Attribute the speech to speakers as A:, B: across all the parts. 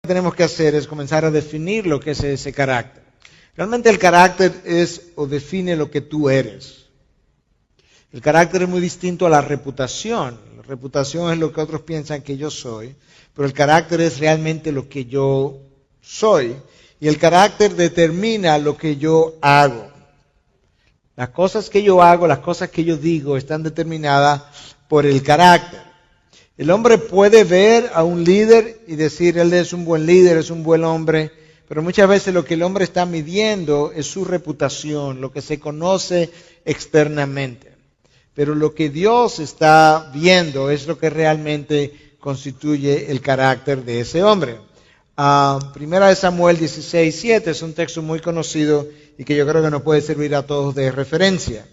A: tenemos que hacer es comenzar a definir lo que es ese carácter. Realmente el carácter es o define lo que tú eres. El carácter es muy distinto a la reputación. La reputación es lo que otros piensan que yo soy, pero el carácter es realmente lo que yo soy. Y el carácter determina lo que yo hago. Las cosas que yo hago, las cosas que yo digo, están determinadas por el carácter. El hombre puede ver a un líder y decir, él es un buen líder, es un buen hombre, pero muchas veces lo que el hombre está midiendo es su reputación, lo que se conoce externamente. Pero lo que Dios está viendo es lo que realmente constituye el carácter de ese hombre. Primera de Samuel 16:7 es un texto muy conocido y que yo creo que nos puede servir a todos de referencia.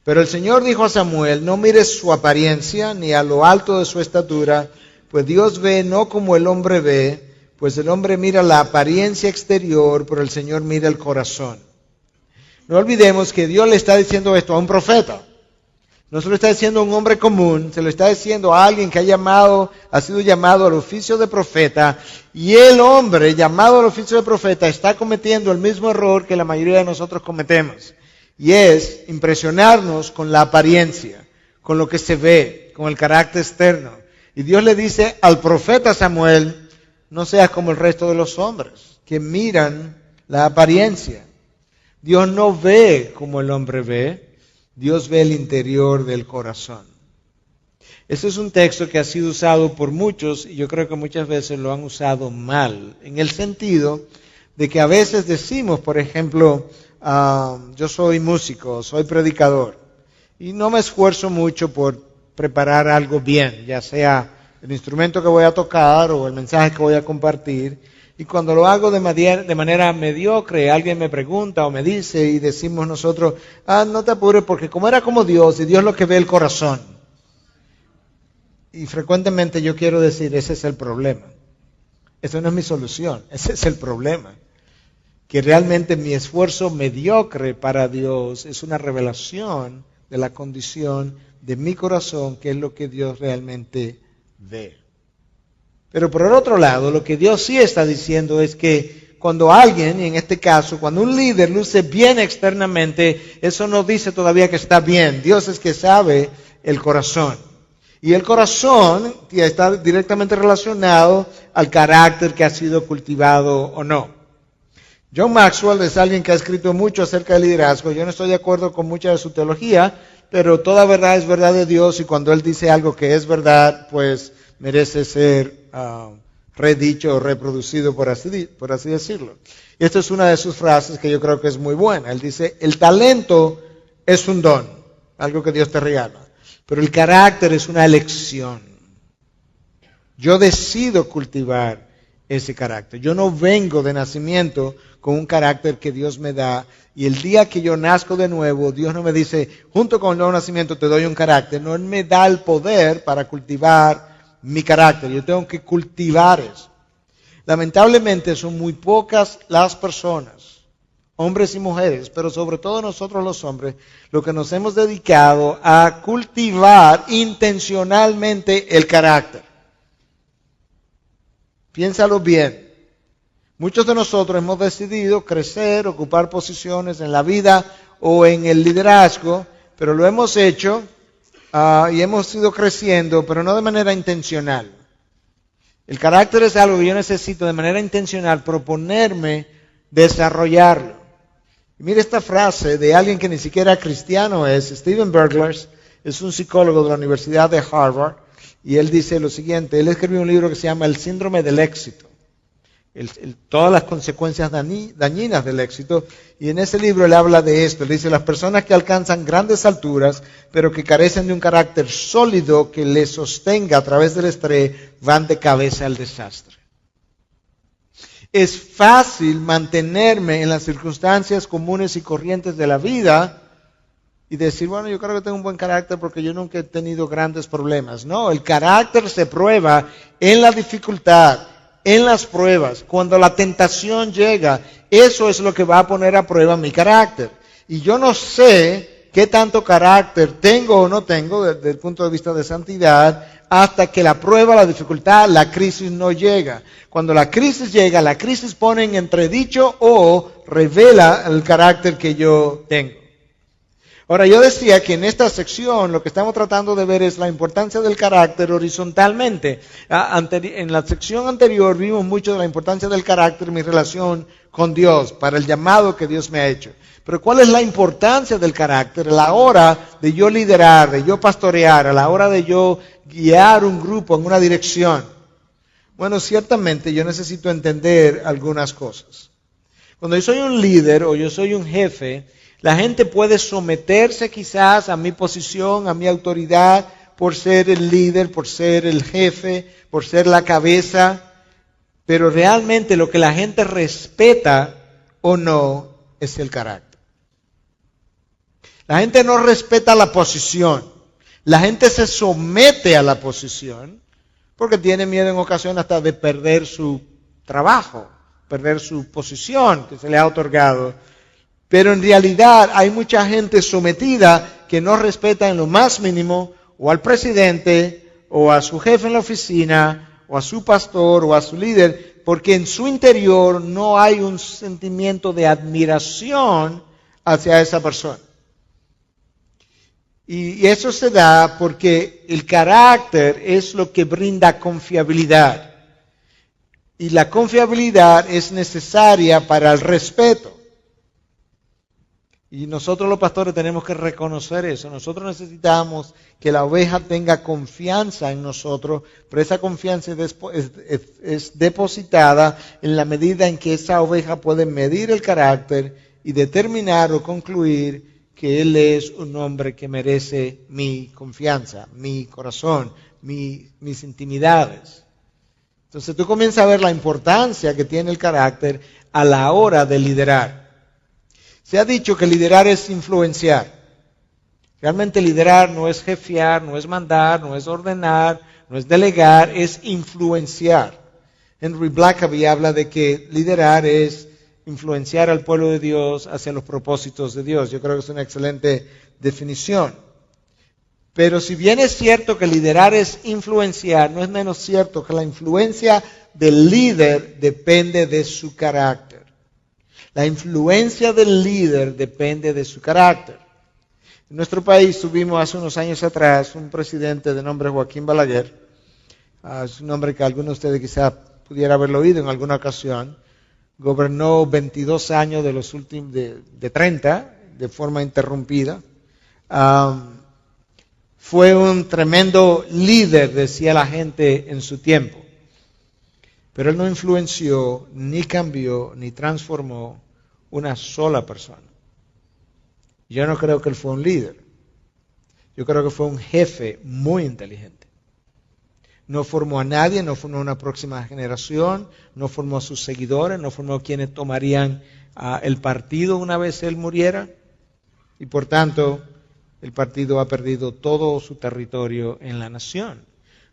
A: Pero el Señor dijo a Samuel, no mires su apariencia ni a lo alto de su estatura, pues Dios ve no como el hombre ve, pues el hombre mira la apariencia exterior, pero el Señor mira el corazón. No olvidemos que Dios le está diciendo esto a un profeta. No se lo está diciendo a un hombre común, se lo está diciendo a alguien que ha sido llamado al oficio de profeta, y el hombre llamado al oficio de profeta está cometiendo el mismo error que la mayoría de nosotros cometemos. Y es impresionarnos con la apariencia, con lo que se ve, con el carácter externo. Y Dios le dice al profeta Samuel, no seas como el resto de los hombres, que miran la apariencia. Dios no ve como el hombre ve, Dios ve el interior del corazón. Este es un texto que ha sido usado por muchos, y yo creo que muchas veces lo han usado mal, en el sentido de que a veces decimos, por ejemplo, yo soy músico, soy predicador, y no me esfuerzo mucho por preparar algo bien, ya sea el instrumento que voy a tocar o el mensaje que voy a compartir, y cuando lo hago de manera mediocre, alguien me pregunta o me dice y decimos nosotros, no te apures porque como era como Dios, y Dios lo que ve el corazón. Y frecuentemente yo quiero decir, ese es el problema. Eso no es mi solución, ese es el problema. Que realmente mi esfuerzo mediocre para Dios es una revelación de la condición de mi corazón, que es lo que Dios realmente ve. Pero por el otro lado, lo que Dios sí está diciendo es que cuando alguien, y en este caso, cuando un líder luce bien externamente, eso no dice todavía que está bien. Dios es que sabe el corazón. Y el corazón está directamente relacionado al carácter que ha sido cultivado o no. John Maxwell es alguien que ha escrito mucho acerca del liderazgo. Yo no estoy de acuerdo con mucha de su teología, pero toda verdad es verdad de Dios, y cuando Él dice algo que es verdad, pues merece ser redicho o reproducido, por así decirlo. Y esta es una de sus frases que yo creo que es muy buena. Él dice, el talento es un don, algo que Dios te regala, pero el carácter es una elección. Yo decido cultivar ese carácter. Yo no vengo de nacimiento con un carácter que Dios me da, y el día que yo nazco de nuevo, Dios no me dice, junto con el nuevo nacimiento te doy un carácter. No, Él me da el poder para cultivar mi carácter. Yo tengo que cultivar eso. Lamentablemente son muy pocas las personas, hombres y mujeres, pero sobre todo nosotros los hombres, lo que nos hemos dedicado a cultivar intencionalmente el carácter. Piénsalo bien. Muchos de nosotros hemos decidido crecer, ocupar posiciones en la vida o en el liderazgo, pero lo hemos hecho y hemos ido creciendo, pero no de manera intencional. El carácter es algo que yo necesito de manera intencional proponerme desarrollarlo. Y mire esta frase de alguien que ni siquiera cristiano es, Stephen Berglers, es un psicólogo de la Universidad de Harvard, y él dice lo siguiente, él escribió un libro que se llama El síndrome del éxito. Todas las consecuencias dañinas del éxito, y en ese libro él habla de esto. Él dice, las personas que alcanzan grandes alturas, pero que carecen de un carácter sólido que les sostenga a través del estrés, van de cabeza al desastre. Es fácil mantenerme en las circunstancias comunes y corrientes de la vida y decir, bueno, yo creo que tengo un buen carácter porque yo nunca he tenido grandes problemas. No, el carácter se prueba en la dificultad, en las pruebas, cuando la tentación llega. Eso es lo que va a poner a prueba mi carácter. Y yo no sé qué tanto carácter tengo o no tengo desde el punto de vista de santidad hasta que la prueba, la dificultad, la crisis no llega. Cuando la crisis llega, la crisis pone en entredicho o revela el carácter que yo tengo. Ahora, yo decía que en esta sección lo que estamos tratando de ver es la importancia del carácter horizontalmente. En la sección anterior vimos mucho de la importancia del carácter en mi relación con Dios, para el llamado que Dios me ha hecho. Pero ¿cuál es la importancia del carácter a la hora de yo liderar, de yo pastorear, a la hora de yo guiar un grupo en una dirección? Bueno, ciertamente yo necesito entender algunas cosas. Cuando yo soy un líder o yo soy un jefe, la gente puede someterse quizás a mi posición, a mi autoridad, por ser el líder, por ser el jefe, por ser la cabeza, pero realmente lo que la gente respeta o no es el carácter. La gente no respeta la posición, la gente se somete a la posición porque tiene miedo en ocasiones hasta de perder su trabajo, perder su posición que se le ha otorgado. Pero en realidad hay mucha gente sometida que no respeta en lo más mínimo o al presidente o a su jefe en la oficina o a su pastor o a su líder, porque en su interior no hay un sentimiento de admiración hacia esa persona. Y eso se da porque el carácter es lo que brinda confiabilidad. Y la confiabilidad es necesaria para el respeto. Y nosotros los pastores tenemos que reconocer eso. Nosotros necesitamos que la oveja tenga confianza en nosotros, pero esa confianza es depositada en la medida en que esa oveja puede medir el carácter y determinar o concluir que él es un hombre que merece mi confianza, mi corazón, mis intimidades. Entonces tú comienzas a ver la importancia que tiene el carácter a la hora de liderar. Se ha dicho que liderar es influenciar. Realmente liderar no es jefear, no es mandar, no es ordenar, no es delegar, es influenciar. Henry Blackaby habla de que liderar es influenciar al pueblo de Dios hacia los propósitos de Dios. Yo creo que es una excelente definición. Pero si bien es cierto que liderar es influenciar, no es menos cierto que la influencia del líder depende de su carácter. La influencia del líder depende de su carácter. En nuestro país tuvimos hace unos años atrás un presidente de nombre Joaquín Balaguer. Es un nombre que algunos de ustedes quizá pudiera haberlo oído en alguna ocasión. Gobernó 22 años de los últimos de 30 de forma interrumpida. Fue un tremendo líder, decía la gente en su tiempo. Pero él no influenció, ni cambió, ni transformó una sola persona. Yo no creo que él fue un líder. Yo creo que fue un jefe muy inteligente. No formó a nadie, no formó una próxima generación, no formó a sus seguidores, no formó a quienes tomarían el partido una vez él muriera. Y por tanto, el partido ha perdido todo su territorio en la nación.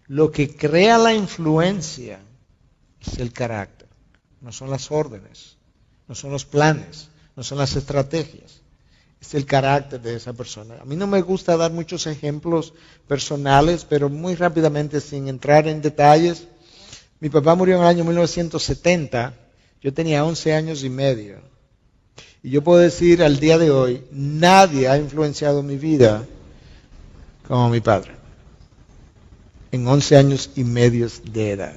A: Lo que crea la influencia es el carácter, no son las órdenes, no son los planes, no son las estrategias, es el carácter de esa persona. A mí no me gusta dar muchos ejemplos personales, pero muy rápidamente, sin entrar en detalles. Mi papá murió en el año 1970, yo tenía 11 años y medio. Y yo puedo decir al día de hoy, nadie ha influenciado mi vida como mi padre, en 11 años y medio de edad.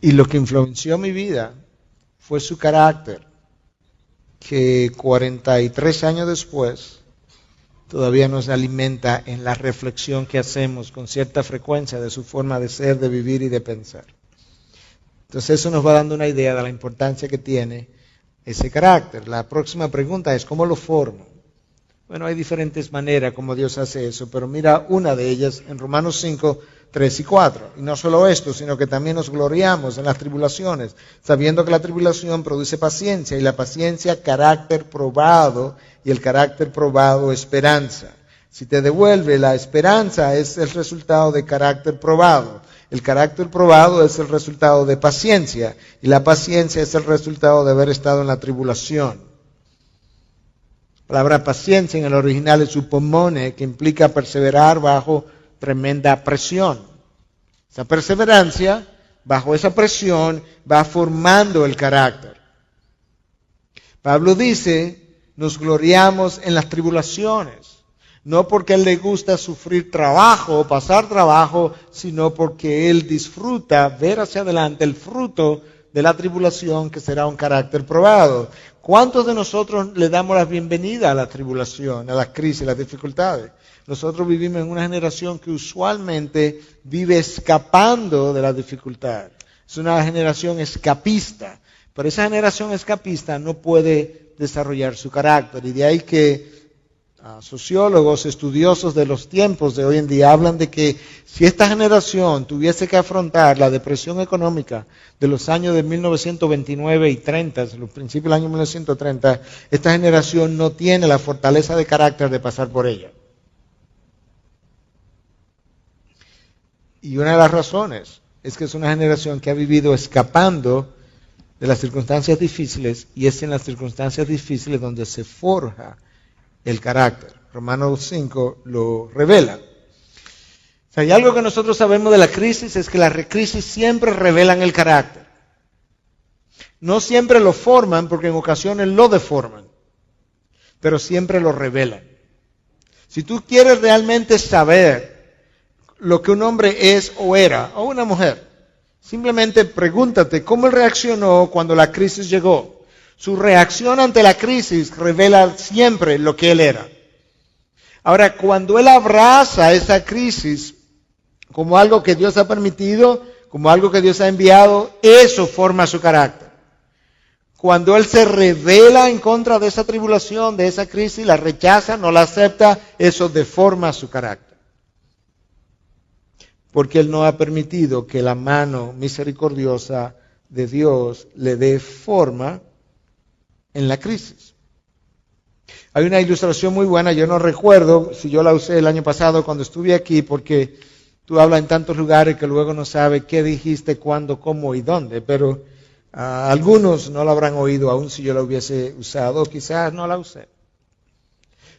A: Y lo que influenció mi vida fue su carácter, que 43 años después todavía nos alimenta en la reflexión que hacemos con cierta frecuencia de su forma de ser, de vivir y de pensar. Entonces eso nos va dando una idea de la importancia que tiene ese carácter. La próxima pregunta es, ¿cómo lo formo? Bueno, hay diferentes maneras como Dios hace eso, pero mira una de ellas en Romanos 5, 3 y 4. Y no solo esto, sino que también nos gloriamos en las tribulaciones, sabiendo que la tribulación produce paciencia, y la paciencia carácter probado, y el carácter probado esperanza. Si te devuelve, la esperanza es el resultado de carácter probado. El carácter probado es el resultado de paciencia, y la paciencia es el resultado de haber estado en la tribulación. La palabra paciencia en el original es upomone, que implica perseverar bajo tremenda presión. Esa perseverancia, bajo esa presión, va formando el carácter. Pablo dice, nos gloriamos en las tribulaciones, no porque a él le gusta sufrir trabajo o pasar trabajo, sino porque él disfruta ver hacia adelante el fruto de la tribulación, que será un carácter probado. ¿Cuántos de nosotros le damos la bienvenida a la tribulación, a las crisis, a las dificultades? Nosotros vivimos en una generación que usualmente vive escapando de la dificultad. Es una generación escapista, pero esa generación escapista no puede desarrollar su carácter. Y de ahí que sociólogos, estudiosos de los tiempos de hoy en día hablan de que si esta generación tuviese que afrontar la depresión económica de los años de 1929 y 30, los principios del año 1930, esta generación no tiene la fortaleza de carácter de pasar por ella. Y una de las razones es que es una generación que ha vivido escapando de las circunstancias difíciles, y es en las circunstancias difíciles donde se forja el carácter. Romanos 5 lo revela. O sea, hay algo que nosotros sabemos de la crisis, es que las crisis siempre revelan el carácter. No siempre lo forman, porque en ocasiones lo deforman, pero siempre lo revelan. Si tú quieres realmente saber lo que un hombre es o era, o una mujer, simplemente pregúntate cómo él reaccionó cuando la crisis llegó. Su reacción ante la crisis revela siempre lo que él era. Ahora, cuando él abraza esa crisis como algo que Dios ha permitido, como algo que Dios ha enviado, eso forma su carácter. Cuando él se revela en contra de esa tribulación, de esa crisis, la rechaza, no la acepta, eso deforma su carácter. Porque él no ha permitido que la mano misericordiosa de Dios le dé forma en la crisis. Hay una ilustración muy buena, yo no recuerdo si yo la usé el año pasado cuando estuve aquí, porque tú hablas en tantos lugares que luego no sabes qué dijiste, cuándo, cómo y dónde, pero algunos no la habrán oído aún si yo la hubiese usado, o quizás no la usé.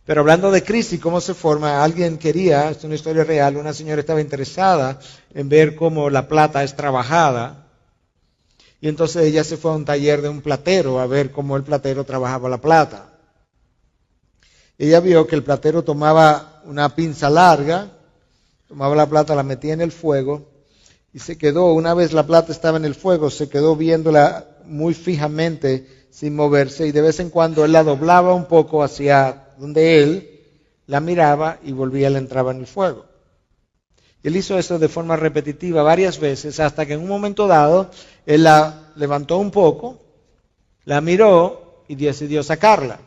A: Pero hablando de crisis, ¿cómo se forma? Alguien quería, es una historia real, una señora estaba interesada en ver cómo la plata es trabajada, y entonces ella se fue a un taller de un platero a ver cómo el platero trabajaba la plata. Ella vio que el platero tomaba una pinza larga, tomaba la plata, la metía en el fuego y se quedó, una vez la plata estaba en el fuego, se quedó viéndola muy fijamente sin moverse, y de vez en cuando él la doblaba un poco hacia donde él la miraba y volvía, la entraba en el fuego. Él hizo eso de forma repetitiva varias veces, hasta que en un momento dado él la levantó un poco, la miró y decidió sacarla.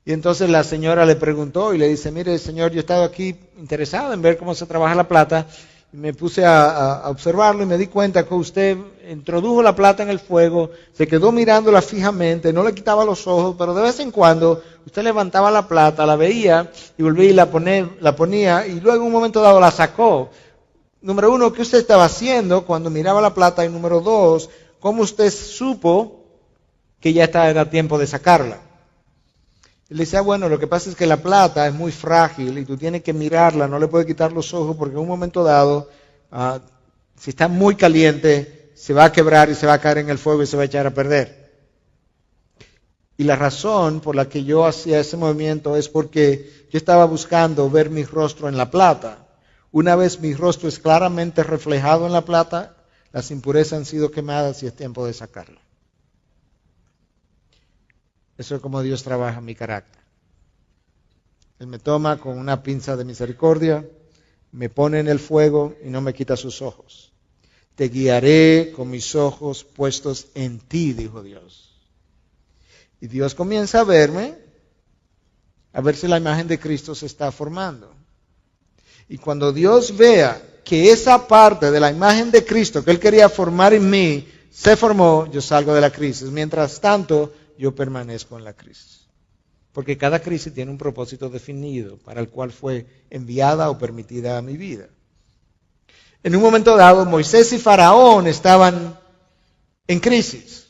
A: Y entonces la señora le preguntó y le dice, mire señor, yo he estado aquí interesado en ver cómo se trabaja la plata, y me puse a observarlo y me di cuenta que usted introdujo la plata en el fuego, se quedó mirándola fijamente, no le quitaba los ojos, pero de vez en cuando usted levantaba la plata, la veía y volvía y la ponía, y luego en un momento dado la sacó. Número uno, ¿qué usted estaba haciendo cuando miraba la plata? Y número dos, ¿cómo usted supo que ya era tiempo de sacarla? Él decía, bueno, lo que pasa es que la plata es muy frágil y tú tienes que mirarla, no le puedes quitar los ojos, porque en un momento dado, si está muy caliente, se va a quebrar y se va a caer en el fuego y se va a echar a perder. Y la razón por la que yo hacía ese movimiento es porque yo estaba buscando ver mi rostro en la plata. Una vez mi rostro es claramente reflejado en la plata, las impurezas han sido quemadas y es tiempo de sacarla. Eso es como Dios trabaja mi carácter. Él me toma con una pinza de misericordia, me pone en el fuego y no me quita sus ojos. Te guiaré con mis ojos puestos en ti, dijo Dios. Y Dios comienza a verme, a ver si la imagen de Cristo se está formando. Y cuando Dios vea que esa parte de la imagen de Cristo que Él quería formar en mí se formó, yo salgo de la crisis. Mientras tanto, yo permanezco en la crisis. Porque cada crisis tiene un propósito definido para el cual fue enviada o permitida a mi vida. En un momento dado, Moisés y Faraón estaban en crisis.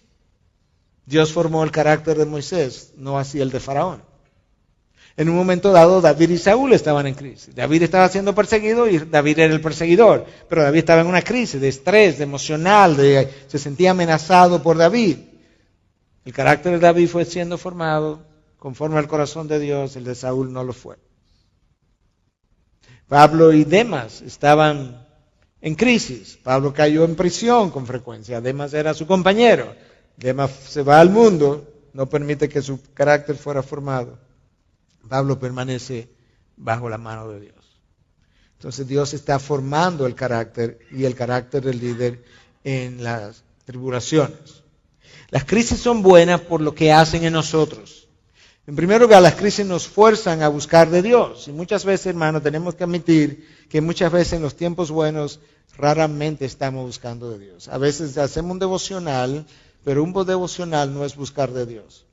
A: Dios formó el carácter de Moisés, no así el de Faraón. En un momento dado, David y Saúl estaban en crisis. David estaba siendo perseguido y David era el perseguidor. Pero David estaba en una crisis de estrés, de emocional, se sentía amenazado por David. El carácter de David fue siendo formado conforme al corazón de Dios, el de Saúl no lo fue. Pablo y Demas estaban en crisis. Pablo cayó en prisión con frecuencia. Demas era su compañero. Demas se va al mundo, no permite que su carácter fuera formado. Pablo permanece bajo la mano de Dios. Entonces Dios está formando el carácter y el carácter del líder en las tribulaciones. Las crisis son buenas por lo que hacen en nosotros. En primer lugar, las crisis nos fuerzan a buscar de Dios. Y muchas veces, hermano, tenemos que admitir que muchas veces en los tiempos buenos raramente estamos buscando de Dios. A veces hacemos un devocional, pero un devocional no es buscar de Dios.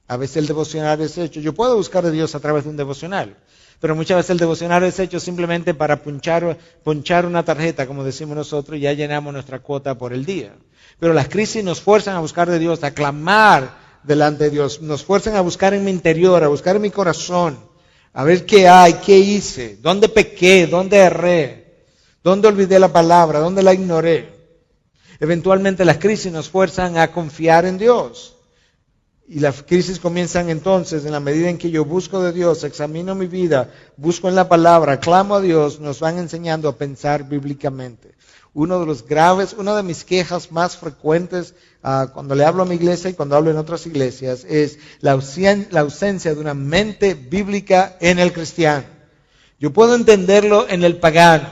A: A veces el devocional es hecho, yo puedo buscar de Dios a través de un devocional, pero muchas veces el devocional es hecho simplemente para ponchar una tarjeta, como decimos nosotros, y ya llenamos nuestra cuota por el día. Pero las crisis nos fuerzan a buscar de Dios, a clamar delante de Dios, nos fuerzan a buscar en mi interior, a buscar en mi corazón, a ver qué hay, qué hice, dónde pequé, dónde erré, dónde olvidé la palabra, dónde la ignoré. Eventualmente las crisis nos fuerzan a confiar en Dios. Y las crisis comienzan entonces en la medida en que yo busco de Dios, examino mi vida, busco en la palabra, clamo a Dios, nos van enseñando a pensar bíblicamente. Una de mis quejas más frecuentes cuando le hablo a mi iglesia y cuando hablo en otras iglesias es la ausencia de una mente bíblica en el cristiano. Yo puedo entenderlo en el pagano,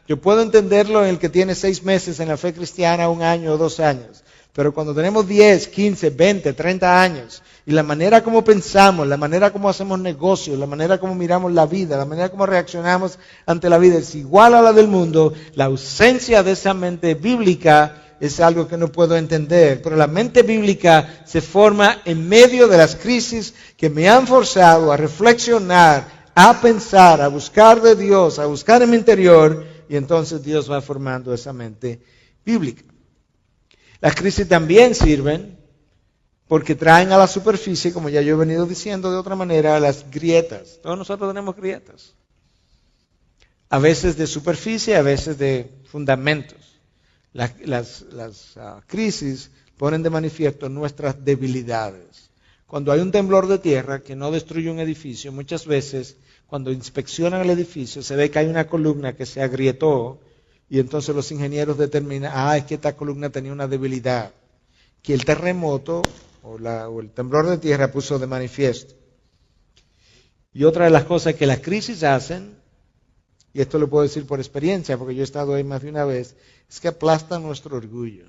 A: yo puedo entenderlo en el que tiene 6 meses en la fe cristiana, 1 año o 2 años. Pero cuando tenemos 10, 15, 20, 30 años, y la manera como pensamos, la manera como hacemos negocios, la manera como miramos la vida, la manera como reaccionamos ante la vida es igual a la del mundo, la ausencia de esa mente bíblica es algo que no puedo entender. Pero la mente bíblica se forma en medio de las crisis que me han forzado a reflexionar, a pensar, a buscar de Dios, a buscar en mi interior, y entonces Dios va formando esa mente bíblica. Las crisis también sirven porque traen a la superficie, como ya yo he venido diciendo de otra manera, las grietas. Todos nosotros tenemos grietas. A veces de superficie, a veces de fundamentos. Las crisis ponen de manifiesto nuestras debilidades. Cuando hay un temblor de tierra que no destruye un edificio, muchas veces cuando inspeccionan el edificio se ve que hay una columna que se agrietó. Y entonces los ingenieros determinan, es que esta columna tenía una debilidad, que el terremoto o el temblor de tierra puso de manifiesto. Y otra de las cosas que las crisis hacen, y esto lo puedo decir por experiencia, porque yo he estado ahí más de una vez, es que aplastan nuestro orgullo.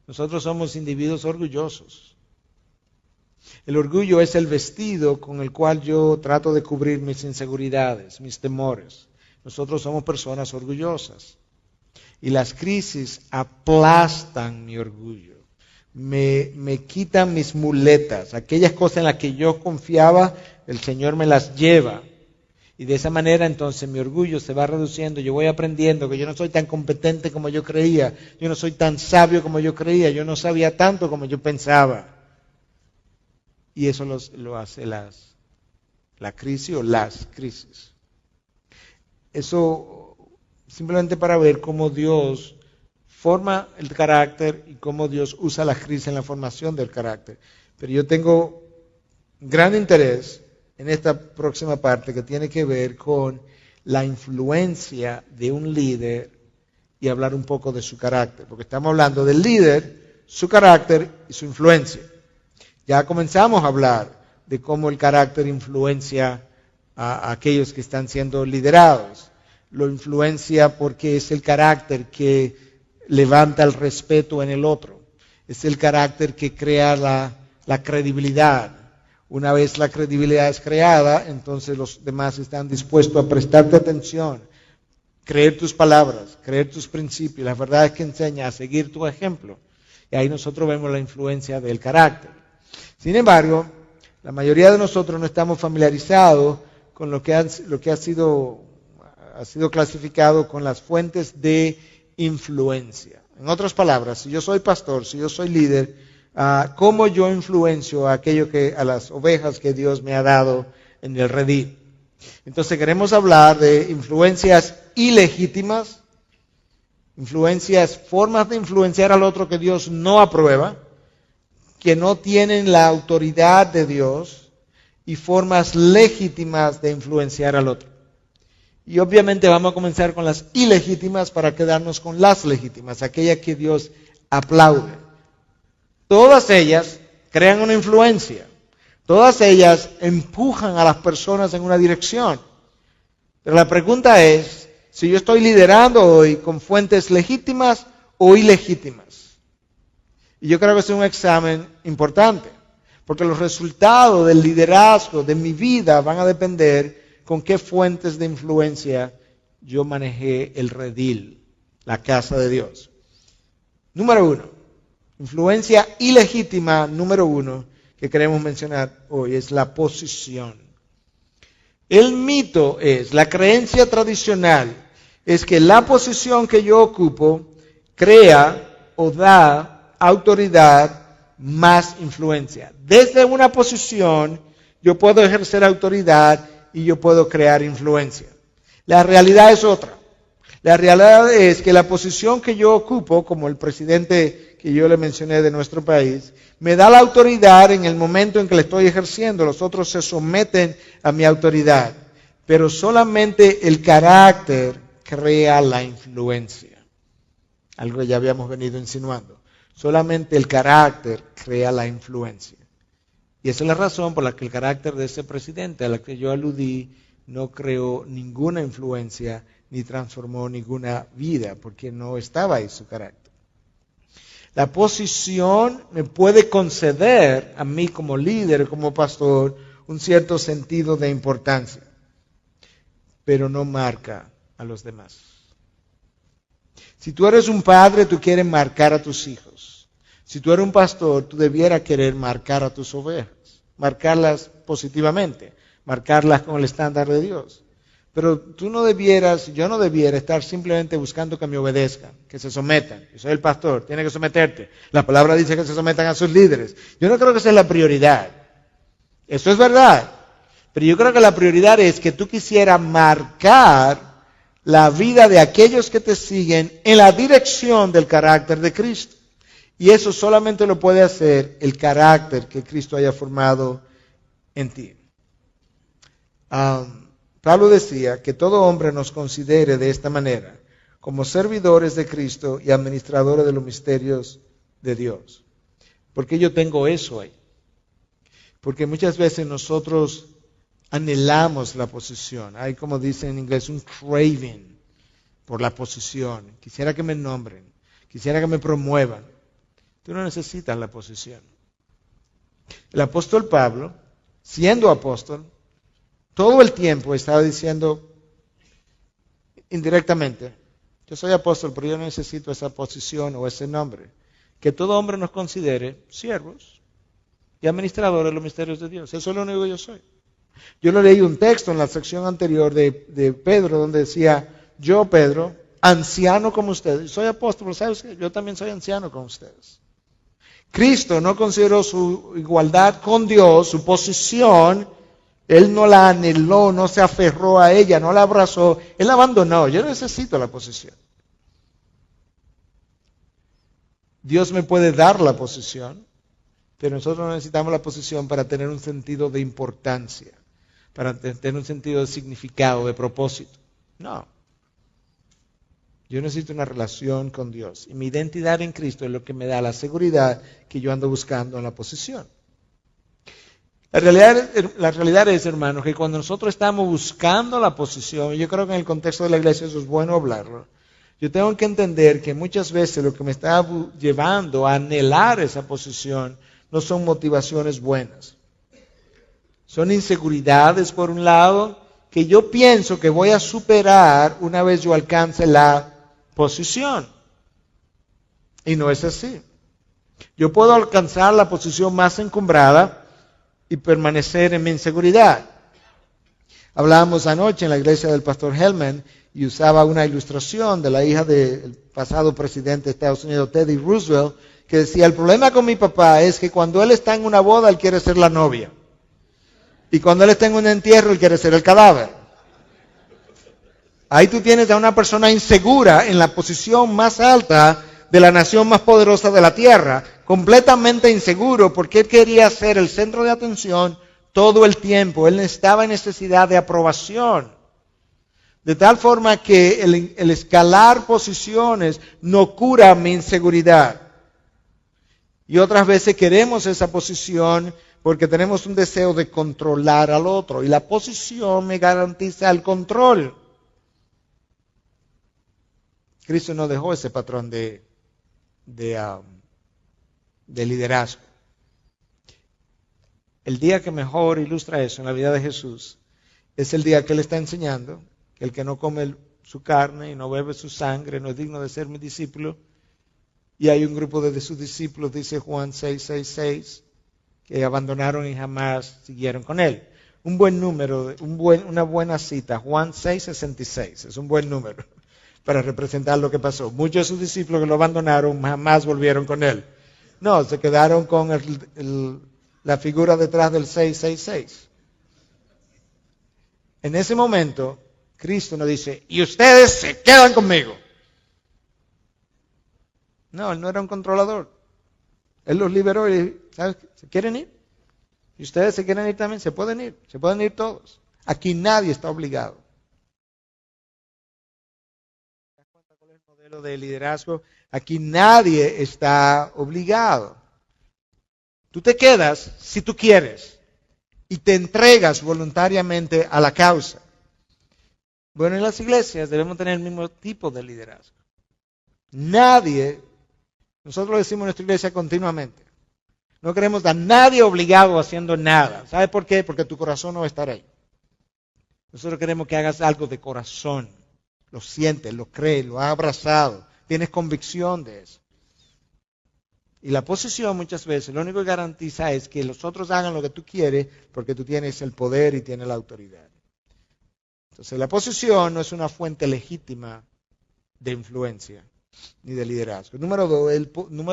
A: Nosotros somos individuos orgullosos. El orgullo es el vestido con el cual yo trato de cubrir mis inseguridades, mis temores. Nosotros somos personas orgullosas y las crisis aplastan mi orgullo, me quitan mis muletas, aquellas cosas en las que yo confiaba, el Señor me las lleva y de esa manera entonces mi orgullo se va reduciendo, yo voy aprendiendo que yo no soy tan competente como yo creía, yo no soy tan sabio como yo creía, yo no sabía tanto como yo pensaba y eso lo hace la crisis o las crisis. Eso simplemente para ver cómo Dios forma el carácter y cómo Dios usa la crisis en la formación del carácter. Pero yo tengo gran interés en esta próxima parte que tiene que ver con la influencia de un líder y hablar un poco de su carácter. Porque estamos hablando del líder, su carácter y su influencia. Ya comenzamos a hablar de cómo el carácter influencia a aquellos que están siendo liderados. Lo influencia porque es el carácter que levanta el respeto en el otro. Es el carácter que crea la credibilidad. Una vez la credibilidad es creada, entonces los demás están dispuestos a prestarte atención, creer tus palabras, creer tus principios, las verdades que enseñas, a seguir tu ejemplo. Y ahí nosotros vemos la influencia del carácter. Sin embargo, la mayoría de nosotros no estamos familiarizados con lo que ha sido clasificado con las fuentes de influencia. En otras palabras, si yo soy pastor, si yo soy líder, cómo yo influencio a las ovejas que Dios me ha dado en el redil. Entonces queremos hablar de influencias ilegítimas, formas de influenciar al otro que Dios no aprueba, que no tienen la autoridad de Dios, y formas legítimas de influenciar al otro. Y obviamente vamos a comenzar con las ilegítimas para quedarnos con las legítimas, aquellas que Dios aplaude. Todas ellas crean una influencia. Todas ellas empujan a las personas en una dirección. Pero la pregunta es, si yo estoy liderando hoy con fuentes legítimas o ilegítimas. Y yo creo que es un examen importante, porque los resultados del liderazgo de mi vida van a depender con qué fuentes de influencia yo manejé el redil, la casa de Dios. Número 1, influencia ilegítima número 1 que queremos mencionar hoy es la posición. El mito la creencia tradicional es que la posición que yo ocupo crea o da autoridad más influencia. Desde una posición yo puedo ejercer autoridad y yo puedo crear influencia. La realidad es otra. La realidad es que la posición que yo ocupo, como el presidente que yo le mencioné de nuestro país, me da la autoridad en el momento en que le estoy ejerciendo. Los otros se someten a mi autoridad. Pero solamente el carácter crea la influencia. Algo que ya habíamos venido insinuando. Solamente el carácter crea la influencia. Y esa es la razón por la que el carácter de ese presidente a la que yo aludí no creó ninguna influencia ni transformó ninguna vida, porque no estaba ahí su carácter. La posición me puede conceder a mí como líder, como pastor, un cierto sentido de importancia, pero no marca a los demás. Si tú eres un padre, tú quieres marcar a tus hijos. Si tú eres un pastor, tú debieras querer marcar a tus ovejas, marcarlas positivamente, marcarlas con el estándar de Dios. Pero yo no debiera estar simplemente buscando que me obedezcan, que se sometan. Yo soy el pastor, tiene que someterte. La palabra dice que se sometan a sus líderes. Yo no creo que esa es la prioridad. Eso es verdad. Pero yo creo que la prioridad es que tú quisieras marcar la vida de aquellos que te siguen en la dirección del carácter de Cristo. Y eso solamente lo puede hacer el carácter que Cristo haya formado en ti. Pablo decía que todo hombre nos considere de esta manera, como servidores de Cristo y administradores de los misterios de Dios. ¿Por qué yo tengo eso ahí? Porque muchas veces nosotros anhelamos la posición. Hay, como dicen en inglés, un craving por la posición. Quisiera que me nombren, quisiera que me promuevan. Tú no necesitas la posición. El apóstol Pablo, siendo apóstol, todo el tiempo estaba diciendo indirectamente, yo soy apóstol, pero yo no necesito esa posición o ese nombre. Que todo hombre nos considere siervos y administradores de los misterios de Dios. Eso es lo único que yo soy. Yo le leí un texto en la sección anterior de Pedro donde decía, yo Pedro, anciano como ustedes, soy apóstol, pero ¿sabes qué? Yo también soy anciano como ustedes. Cristo no consideró su igualdad con Dios, su posición, Él no la anheló, no se aferró a ella, no la abrazó, Él la abandonó. Yo necesito la posición. Dios me puede dar la posición, pero nosotros necesitamos la posición para tener un sentido de importancia, para tener un sentido de significado, de propósito. No. Yo necesito una relación con Dios. Y mi identidad en Cristo es lo que me da la seguridad que yo ando buscando en la posición. La realidad es, hermanos, que cuando nosotros estamos buscando la posición, yo creo que en el contexto de la iglesia eso es bueno hablarlo, yo tengo que entender que muchas veces lo que me está llevando a anhelar esa posición no son motivaciones buenas. Son inseguridades, por un lado, que yo pienso que voy a superar una vez yo alcance la posición. Y no es así. Yo puedo alcanzar la posición más encumbrada y permanecer en mi inseguridad. Hablábamos anoche en la iglesia del pastor Hellman y usaba una ilustración de la hija del pasado presidente de Estados Unidos, Teddy Roosevelt, que decía, el problema con mi papá es que cuando él está en una boda, él quiere ser la novia. Y cuando él está en un entierro, él quiere ser el cadáver. Ahí tú tienes a una persona insegura en la posición más alta de la nación más poderosa de la tierra, completamente inseguro porque él quería ser el centro de atención todo el tiempo. Él estaba en necesidad de aprobación. De tal forma que el escalar posiciones no cura mi inseguridad. Y otras veces queremos esa posición porque tenemos un deseo de controlar al otro. Y la posición me garantiza el control. Cristo no dejó ese patrón de liderazgo. El día que mejor ilustra eso en la vida de Jesús es el día que Él está enseñando que el que no come su carne y no bebe su sangre no es digno de ser mi discípulo. Y hay un grupo de sus discípulos, dice Juan 6:6, que abandonaron y jamás siguieron con Él. Un buen número, una buena cita, Juan 6:66, es un buen número para representar lo que pasó. Muchos de sus discípulos que lo abandonaron jamás volvieron con Él. No, se quedaron con la figura detrás del 666. En ese momento, Cristo nos dice, y ustedes se quedan conmigo. No, Él no era un controlador. Él los liberó y, ¿sabes? ¿Se quieren ir? Y ustedes se quieren ir también, se pueden ir todos. Aquí nadie está obligado. ¿Te das cuenta cuál es el modelo de liderazgo? Aquí nadie está obligado. Tú te quedas si tú quieres y te entregas voluntariamente a la causa. Bueno, en las iglesias debemos tener el mismo tipo de liderazgo. Nosotros lo decimos en nuestra iglesia continuamente. No queremos a nadie obligado haciendo nada. ¿Sabes por qué? Porque tu corazón no va a estar ahí. Nosotros queremos que hagas algo de corazón. Lo sientes, lo crees, lo has abrazado. Tienes convicción de eso. Y la posición muchas veces lo único que garantiza es que los otros hagan lo que tú quieres porque tú tienes el poder y tienes la autoridad. Entonces la posición no es una fuente legítima de influencia ni de liderazgo. Número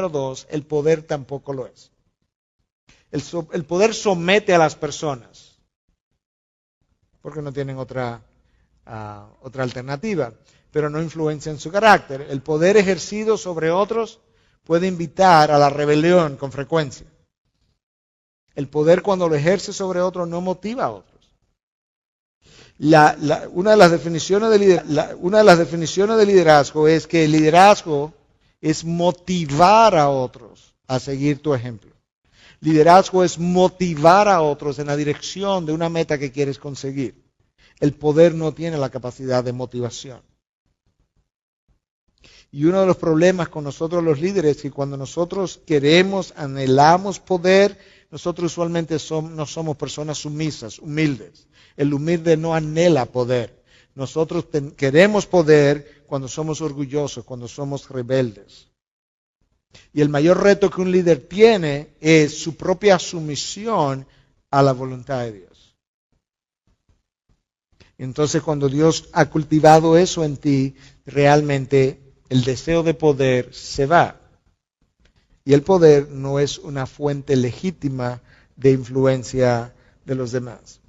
A: dos, el poder tampoco lo es. El poder somete a las personas porque no tienen otra alternativa, pero no influencia en su carácter. El poder ejercido sobre otros puede invitar a la rebelión con frecuencia. El poder cuando lo ejerce sobre otros no motiva a otros. Una de las definiciones de liderazgo es que el liderazgo es motivar a otros a seguir tu ejemplo. Liderazgo es motivar a otros en la dirección de una meta que quieres conseguir. El poder no tiene la capacidad de motivación. Y uno de los problemas con nosotros los líderes es que cuando nosotros queremos, anhelamos poder, nosotros usualmente no somos personas sumisas, humildes. El humilde no anhela poder. Nosotros queremos poder cuando somos orgullosos, cuando somos rebeldes. Y el mayor reto que un líder tiene es su propia sumisión a la voluntad de Dios. Entonces, cuando Dios ha cultivado eso en ti, realmente el deseo de poder se va. Y el poder no es una fuente legítima de influencia de los demás.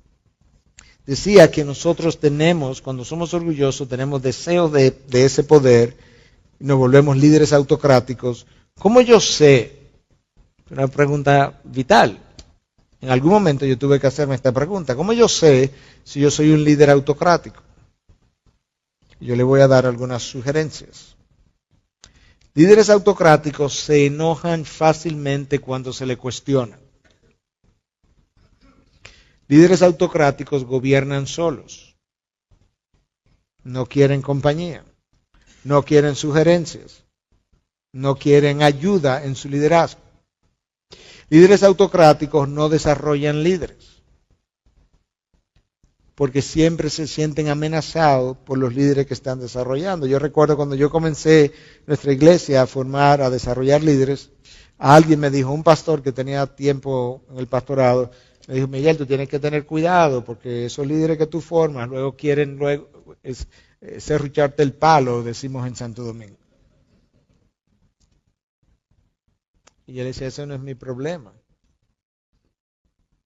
A: Decía que nosotros tenemos, cuando somos orgullosos, tenemos deseo de ese poder y nos volvemos líderes autocráticos. ¿Cómo yo sé? Una pregunta vital. En algún momento yo tuve que hacerme esta pregunta. ¿Cómo yo sé si yo soy un líder autocrático? Yo le voy a dar algunas sugerencias. Líderes autocráticos se enojan fácilmente cuando se le cuestiona. Líderes autocráticos gobiernan solos. No quieren compañía. No quieren sugerencias. No quieren ayuda en su liderazgo. Líderes autocráticos no desarrollan líderes, porque siempre se sienten amenazados por los líderes que están desarrollando. Yo recuerdo cuando yo comencé nuestra iglesia a desarrollar líderes, alguien me dijo, un pastor que tenía tiempo en el pastorado, Me dijo, Miguel, tú tienes que tener cuidado porque esos líderes que tú formas luego quieren serrucharte el palo, decimos en Santo Domingo. Y yo le decía, ese no es mi problema.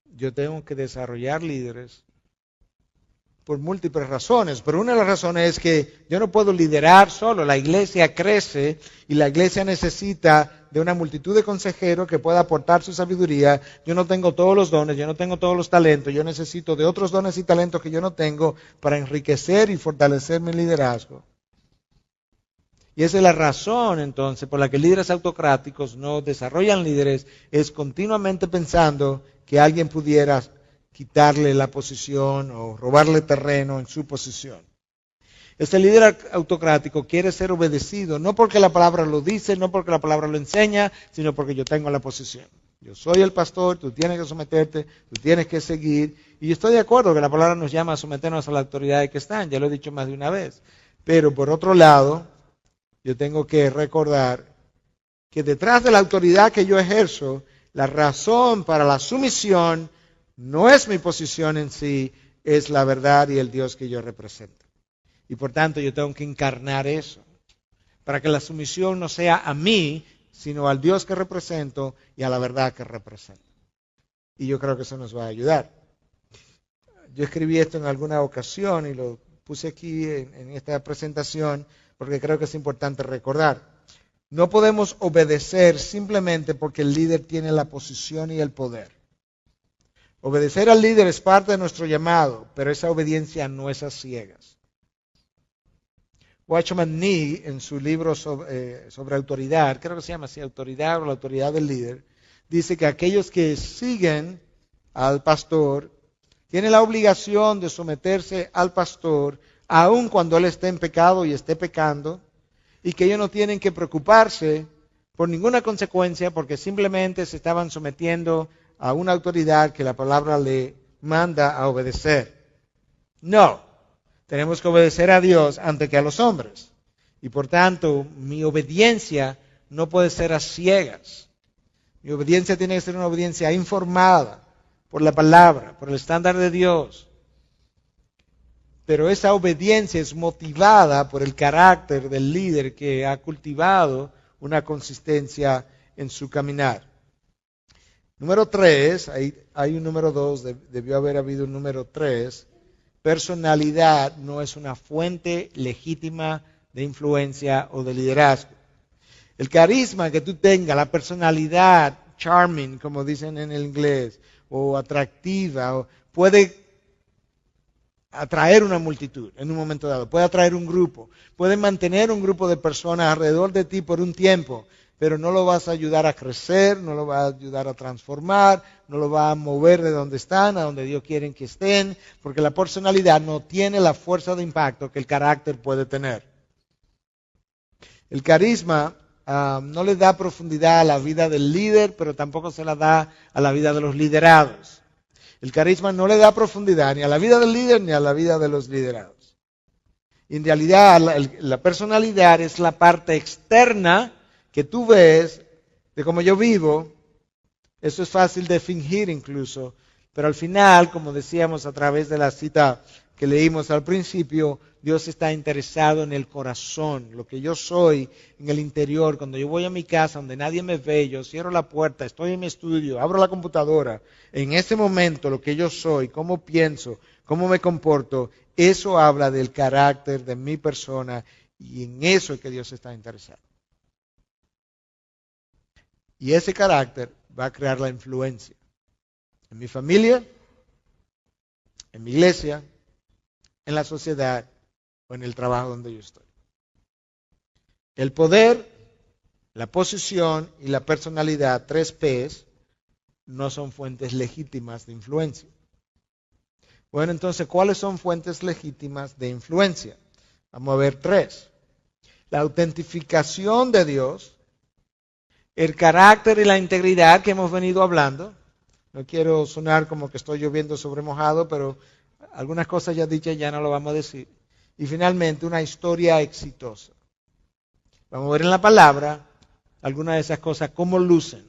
A: Yo tengo que desarrollar líderes por múltiples razones, pero una de las razones es que yo no puedo liderar solo, la iglesia crece y la iglesia necesita de una multitud de consejeros que pueda aportar su sabiduría. Yo no tengo todos los dones, yo no tengo todos los talentos, yo necesito de otros dones y talentos que yo no tengo para enriquecer y fortalecer mi liderazgo. Y esa es la razón entonces por la que líderes autocráticos no desarrollan líderes, es continuamente pensando que alguien pudiera quitarle la posición o robarle terreno en su posición. Este líder autocrático quiere ser obedecido, no porque la palabra lo dice, no porque la palabra lo enseña, sino porque yo tengo la posición. Yo soy el pastor, tú tienes que someterte, tú tienes que seguir. Y yo estoy de acuerdo que la palabra nos llama a someternos a las autoridades que están, ya lo he dicho más de una vez. Pero por otro lado, yo tengo que recordar que detrás de la autoridad que yo ejerzo, la razón para la sumisión no es mi posición en sí, es la verdad y el Dios que yo represento. Y por tanto yo tengo que encarnar eso, para que la sumisión no sea a mí, sino al Dios que represento y a la verdad que represento. Y yo creo que eso nos va a ayudar. Yo escribí esto en alguna ocasión y lo puse aquí en esta presentación porque creo que es importante recordar. No podemos obedecer simplemente porque el líder tiene la posición y el poder. Obedecer al líder es parte de nuestro llamado, pero esa obediencia no es a ciegas. Watchman Nee, en su libro sobre autoridad, creo que se llama así, autoridad o la autoridad del líder, dice que aquellos que siguen al pastor tienen la obligación de someterse al pastor, aun cuando él esté en pecado y esté pecando, y que ellos no tienen que preocuparse por ninguna consecuencia porque simplemente se estaban sometiendo a una autoridad que la palabra le manda a obedecer. No, tenemos que obedecer a Dios antes que a los hombres. Y por tanto, mi obediencia no puede ser a ciegas. Mi obediencia tiene que ser una obediencia informada por la palabra, por el estándar de Dios. Pero esa obediencia es motivada por el carácter del líder que ha cultivado una consistencia en su caminar. Número 3, hay un número 2, debió haber habido un número 3. Personalidad no es una fuente legítima de influencia o de liderazgo. El carisma que tú tengas, la personalidad charming, como dicen en el inglés, o atractiva, puede atraer una multitud en un momento dado, puede atraer un grupo, puede mantener un grupo de personas alrededor de ti por un tiempo, pero no lo vas a ayudar a crecer, no lo va a ayudar a transformar, no lo va a mover de donde están, a donde Dios quiere que estén, porque la personalidad no tiene la fuerza de impacto que el carácter puede tener. El carisma no le da profundidad a la vida del líder, pero tampoco se la da a la vida de los liderados. El carisma no le da profundidad ni a la vida del líder ni a la vida de los liderados. Y en realidad la personalidad es la parte externa que tú ves de cómo yo vivo. Eso es fácil de fingir incluso, pero al final, como decíamos a través de la cita que leímos al principio, Dios está interesado en el corazón, lo que yo soy en el interior. Cuando yo voy a mi casa donde nadie me ve, yo cierro la puerta, estoy en mi estudio, abro la computadora, en ese momento lo que yo soy, cómo pienso, cómo me comporto, eso habla del carácter de mi persona y en eso es que Dios está interesado. Y ese carácter va a crear la influencia en mi familia, en mi iglesia, en la sociedad o en el trabajo donde yo estoy. El poder, la posición y la personalidad, 3 P's, no son fuentes legítimas de influencia. Bueno, entonces, ¿cuáles son fuentes legítimas de influencia? Vamos a ver 3. La autentificación de Dios, el carácter y la integridad que hemos venido hablando. No quiero sonar como que estoy lloviendo sobre mojado, pero algunas cosas ya dichas ya no lo vamos a decir. Y finalmente, una historia exitosa. Vamos a ver en la palabra algunas de esas cosas, cómo lucen.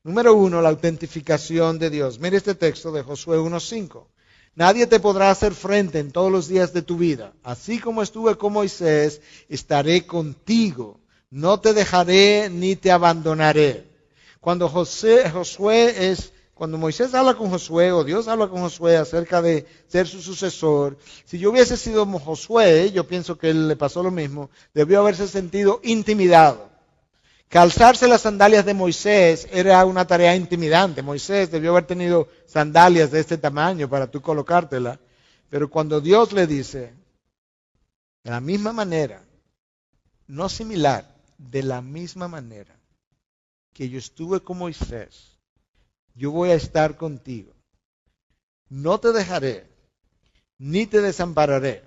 A: Número 1, la autentificación de Dios. Mire este texto de Josué 1:5. Nadie te podrá hacer frente en todos los días de tu vida. Así como estuve con Moisés, estaré contigo. No te dejaré ni te abandonaré. Cuando Moisés habla con Josué, o Dios habla con Josué acerca de ser su sucesor, si yo hubiese sido Josué, yo pienso que él le pasó lo mismo, debió haberse sentido intimidado. Calzarse las sandalias de Moisés era una tarea intimidante. Moisés debió haber tenido sandalias de este tamaño para tú colocártela. Pero cuando Dios le dice, de la misma manera, no similar, de la misma manera que yo estuve con Moisés, yo voy a estar contigo. No te dejaré, ni te desampararé.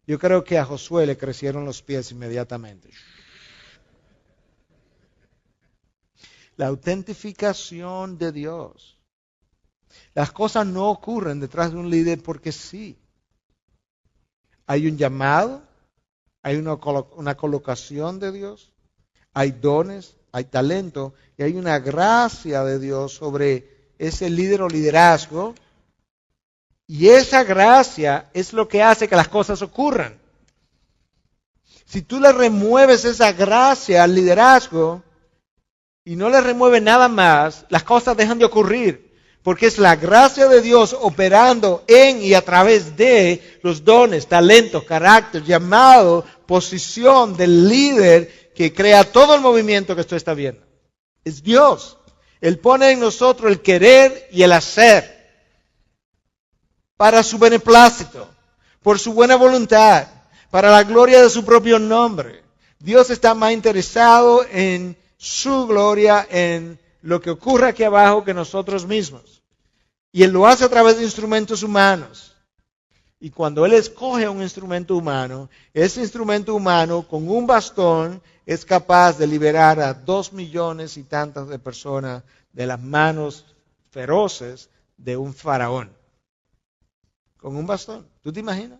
A: Yo creo que a Josué le crecieron los pies inmediatamente. La autentificación de Dios. Las cosas no ocurren detrás de un líder porque sí. Hay un llamado, hay una colocación de Dios, hay dones, hay talento y hay una gracia de Dios sobre ese líder o liderazgo. Y esa gracia es lo que hace que las cosas ocurran. Si tú le remueves esa gracia al liderazgo, y no le remueve nada más, las cosas dejan de ocurrir, porque es la gracia de Dios operando en y a través de los dones, talentos, carácter, llamado, posición del líder que crea todo el movimiento que usted está viendo. Es Dios. Él pone en nosotros el querer y el hacer para su beneplácito, por su buena voluntad, para la gloria de su propio nombre. Dios está más interesado en su gloria en lo que ocurre aquí abajo que nosotros mismos. Y Él lo hace a través de instrumentos humanos. Y cuando Él escoge un instrumento humano, ese instrumento humano con un bastón es capaz de liberar a 2 millones y tantas de personas de las manos feroces de un faraón. Con un bastón. ¿Tú te imaginas?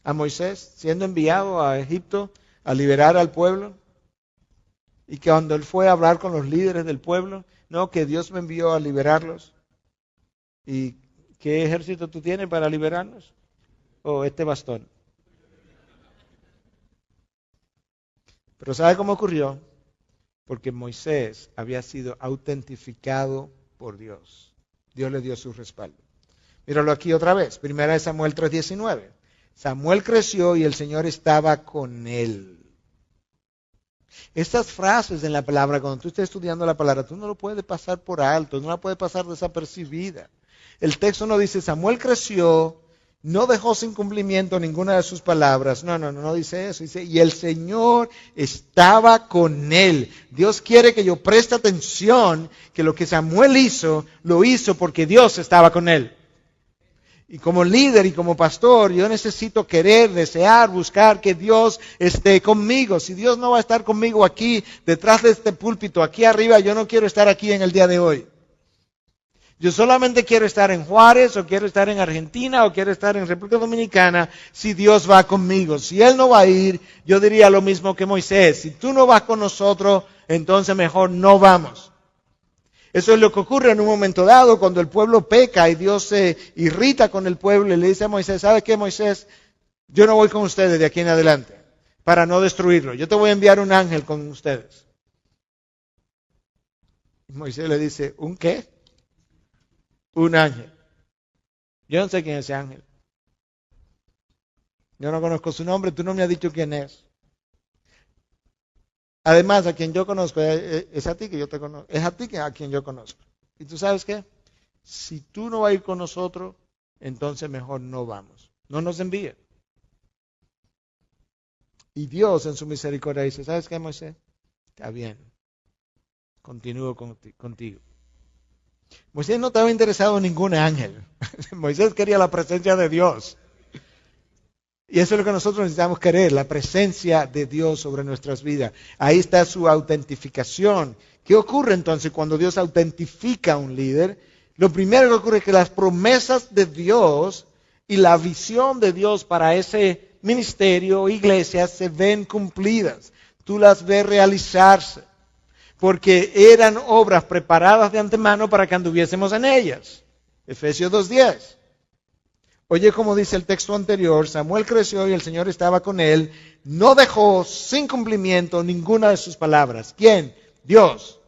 A: A Moisés siendo enviado a Egipto a liberar al pueblo. Y que cuando él fue a hablar con los líderes del pueblo, no, que Dios me envió a liberarlos. ¿Y qué ejército tú tienes para liberarnos? Este bastón. Pero ¿sabe cómo ocurrió? Porque Moisés había sido autentificado por Dios. Dios le dio su respaldo. Míralo aquí otra vez. Primera de Samuel 3:19. Samuel creció y el Señor estaba con él. Estas frases en la palabra, cuando tú estés estudiando la palabra, tú no lo puedes pasar por alto, no la puedes pasar desapercibida. El texto no dice, Samuel creció, no dejó sin cumplimiento ninguna de sus palabras. No dice eso. Dice, y el Señor estaba con él. Dios quiere que yo preste atención que lo que Samuel hizo, lo hizo porque Dios estaba con él. Y como líder y como pastor, yo necesito querer, desear, buscar que Dios esté conmigo. Si Dios no va a estar conmigo aquí, detrás de este púlpito, aquí arriba, yo no quiero estar aquí en el día de hoy. Yo solamente quiero estar en Juárez, o quiero estar en Argentina, o quiero estar en República Dominicana, si Dios va conmigo. Si Él no va a ir, yo diría lo mismo que Moisés. Si tú no vas con nosotros, entonces mejor no vamos. Eso es lo que ocurre en un momento dado cuando el pueblo peca y Dios se irrita con el pueblo y le dice a Moisés, ¿sabes qué, Moisés? Yo no voy con ustedes de aquí en adelante para no destruirlo. Yo te voy a enviar un ángel con ustedes. Y Moisés le dice, ¿un qué? Un ángel. Yo no sé quién es ese ángel. Yo no conozco su nombre, tú no me has dicho quién es. Además, a quien yo conozco es a ti que yo te conozco. Es a ti a quien yo conozco. ¿Y tú sabes qué? Si tú no vas a ir con nosotros, entonces mejor no vamos. No nos envíe. Y Dios en su misericordia dice, ¿sabes qué, Moisés? Está bien. Continúo contigo. Moisés no estaba interesado en ningún ángel. Moisés quería la presencia de Dios. Y eso es lo que nosotros necesitamos querer, la presencia de Dios sobre nuestras vidas. Ahí está su autentificación. ¿Qué ocurre entonces cuando Dios autentifica a un líder? Lo primero que ocurre es que las promesas de Dios y la visión de Dios para ese ministerio o iglesia se ven cumplidas. Tú las ves realizarse. porque eran obras preparadas de antemano para que anduviésemos en ellas. Efesios 2:10. Oye, como dice el texto anterior, Samuel creció y el Señor estaba con él, no dejó sin cumplimiento ninguna de sus palabras. ¿Quién? Dios.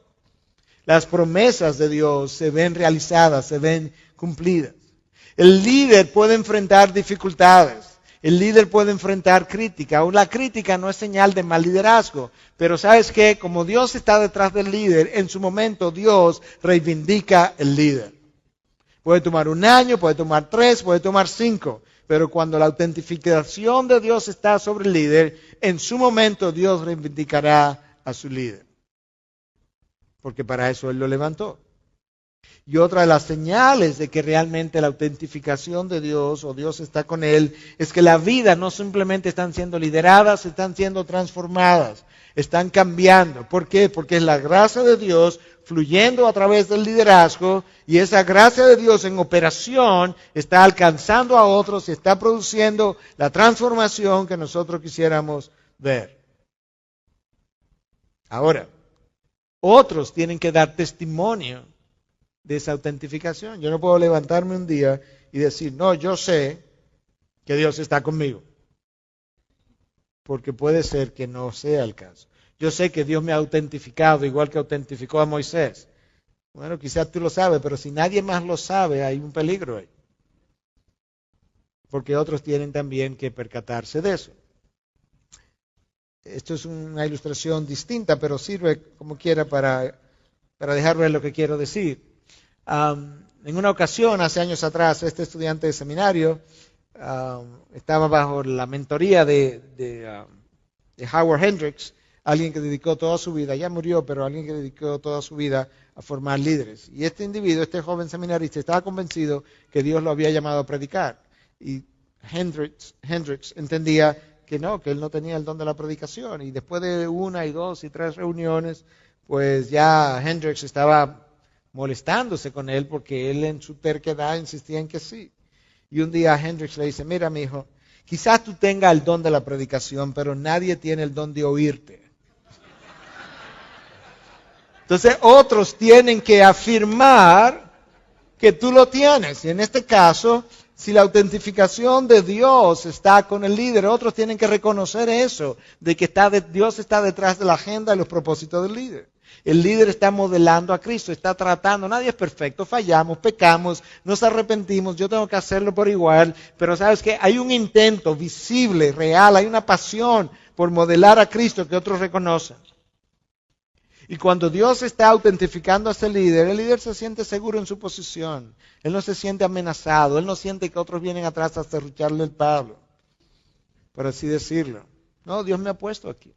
A: Las promesas de Dios se ven realizadas, se ven cumplidas. El líder puede enfrentar dificultades. El líder puede enfrentar crítica. Aún la crítica no es señal de mal liderazgo. Pero ¿sabes qué? Como Dios está detrás del líder, en su momento Dios reivindica el líder. Puede tomar 1 año, puede tomar 3, puede tomar 5. Pero cuando la autentificación de Dios está sobre el líder, en su momento Dios reivindicará a su líder. Porque para eso Él lo levantó. Y otra de las señales de que realmente la autentificación de Dios o Dios está con él es que la vida no simplemente están siendo lideradas, están siendo transformadas, están cambiando. ¿Por qué? Porque es la gracia de Dios fluyendo a través del liderazgo y esa gracia de Dios en operación está alcanzando a otros y está produciendo la transformación que nosotros quisiéramos ver. Ahora, otros tienen que dar testimonio de esa autentificación. Yo no puedo levantarme un día y decir, no, yo sé que Dios está conmigo. Porque puede ser que no sea el caso. Yo sé que Dios me ha autentificado igual que autentificó a Moisés. Bueno, quizás tú lo sabes, pero si nadie más lo sabe, hay un peligro ahí. Porque otros tienen también que percatarse de eso. Esto es una ilustración distinta, pero sirve como quiera para dejar ver lo que quiero decir. En una ocasión, hace años atrás, este estudiante de seminario estaba bajo la mentoría de Howard Hendricks, alguien que dedicó toda su vida, ya murió, pero alguien que dedicó toda su vida a formar líderes. Y este individuo, este joven seminarista, estaba convencido que Dios lo había llamado a predicar. Y Hendricks entendía que no, que él no tenía el don de la predicación. Y después de 1 y 2 y 3 reuniones, pues ya Hendricks estaba molestándose con él porque él en su terquedad insistía en que sí. Y un día Hendricks le dice, mira mi hijo, quizás tú tengas el don de la predicación, pero nadie tiene el don de oírte. Entonces otros tienen que afirmar que tú lo tienes. Y en este caso, si la autentificación de Dios está con el líder, otros tienen que reconocer eso, de que Dios está detrás de la agenda y los propósitos del líder. El líder está modelando a Cristo, está tratando, nadie es perfecto, fallamos, pecamos, nos arrepentimos, yo tengo que hacerlo por igual, pero sabes que hay un intento visible, real, hay una pasión por modelar a Cristo que otros reconocen. Y cuando Dios está autentificando a ese líder, el líder se siente seguro en su posición, él no se siente amenazado, él no siente que otros vienen atrás a serrucharle el palo, por así decirlo. No, Dios me ha puesto aquí.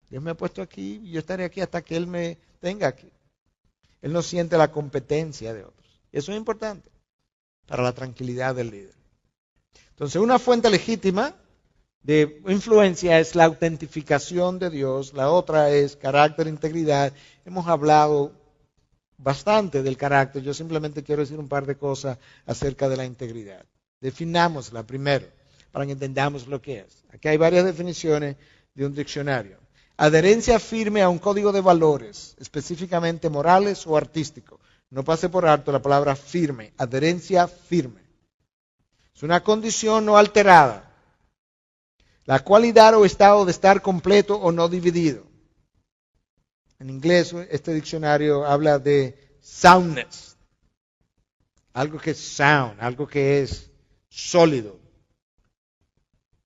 A: Dios me ha puesto aquí y yo estaré aquí hasta que Él me tenga aquí. Él no siente la competencia de otros. Eso es importante para la tranquilidad del líder. Entonces, una fuente legítima de influencia es la autentificación de Dios. La otra es carácter e integridad. Hemos hablado bastante del carácter. Yo simplemente quiero decir un par de cosas acerca de la integridad. Definámosla primero para que entendamos lo que es. Aquí hay varias definiciones de un diccionario. Adherencia firme a un código de valores, específicamente morales o artísticos. No pase por alto la palabra firme, adherencia firme. Es una condición no alterada. La cualidad o estado de estar completo o no dividido. En inglés, este diccionario habla de soundness. Algo que es sound, algo que es sólido,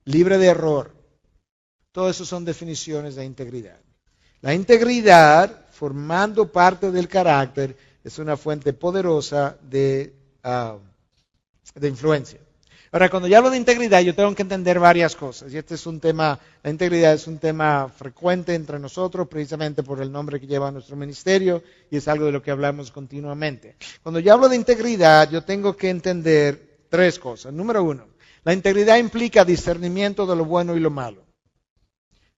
A: libre de error. Todo eso son definiciones de integridad. La integridad, formando parte del carácter, es una fuente poderosa de influencia. Ahora, cuando yo hablo de integridad, yo tengo que entender varias cosas. Y este es un tema, la integridad es un tema frecuente entre nosotros, precisamente por el nombre que lleva nuestro ministerio, y es algo de lo que hablamos continuamente. Cuando yo hablo de integridad, yo tengo que entender 3 cosas. Número 1, la integridad implica discernimiento de lo bueno y lo malo.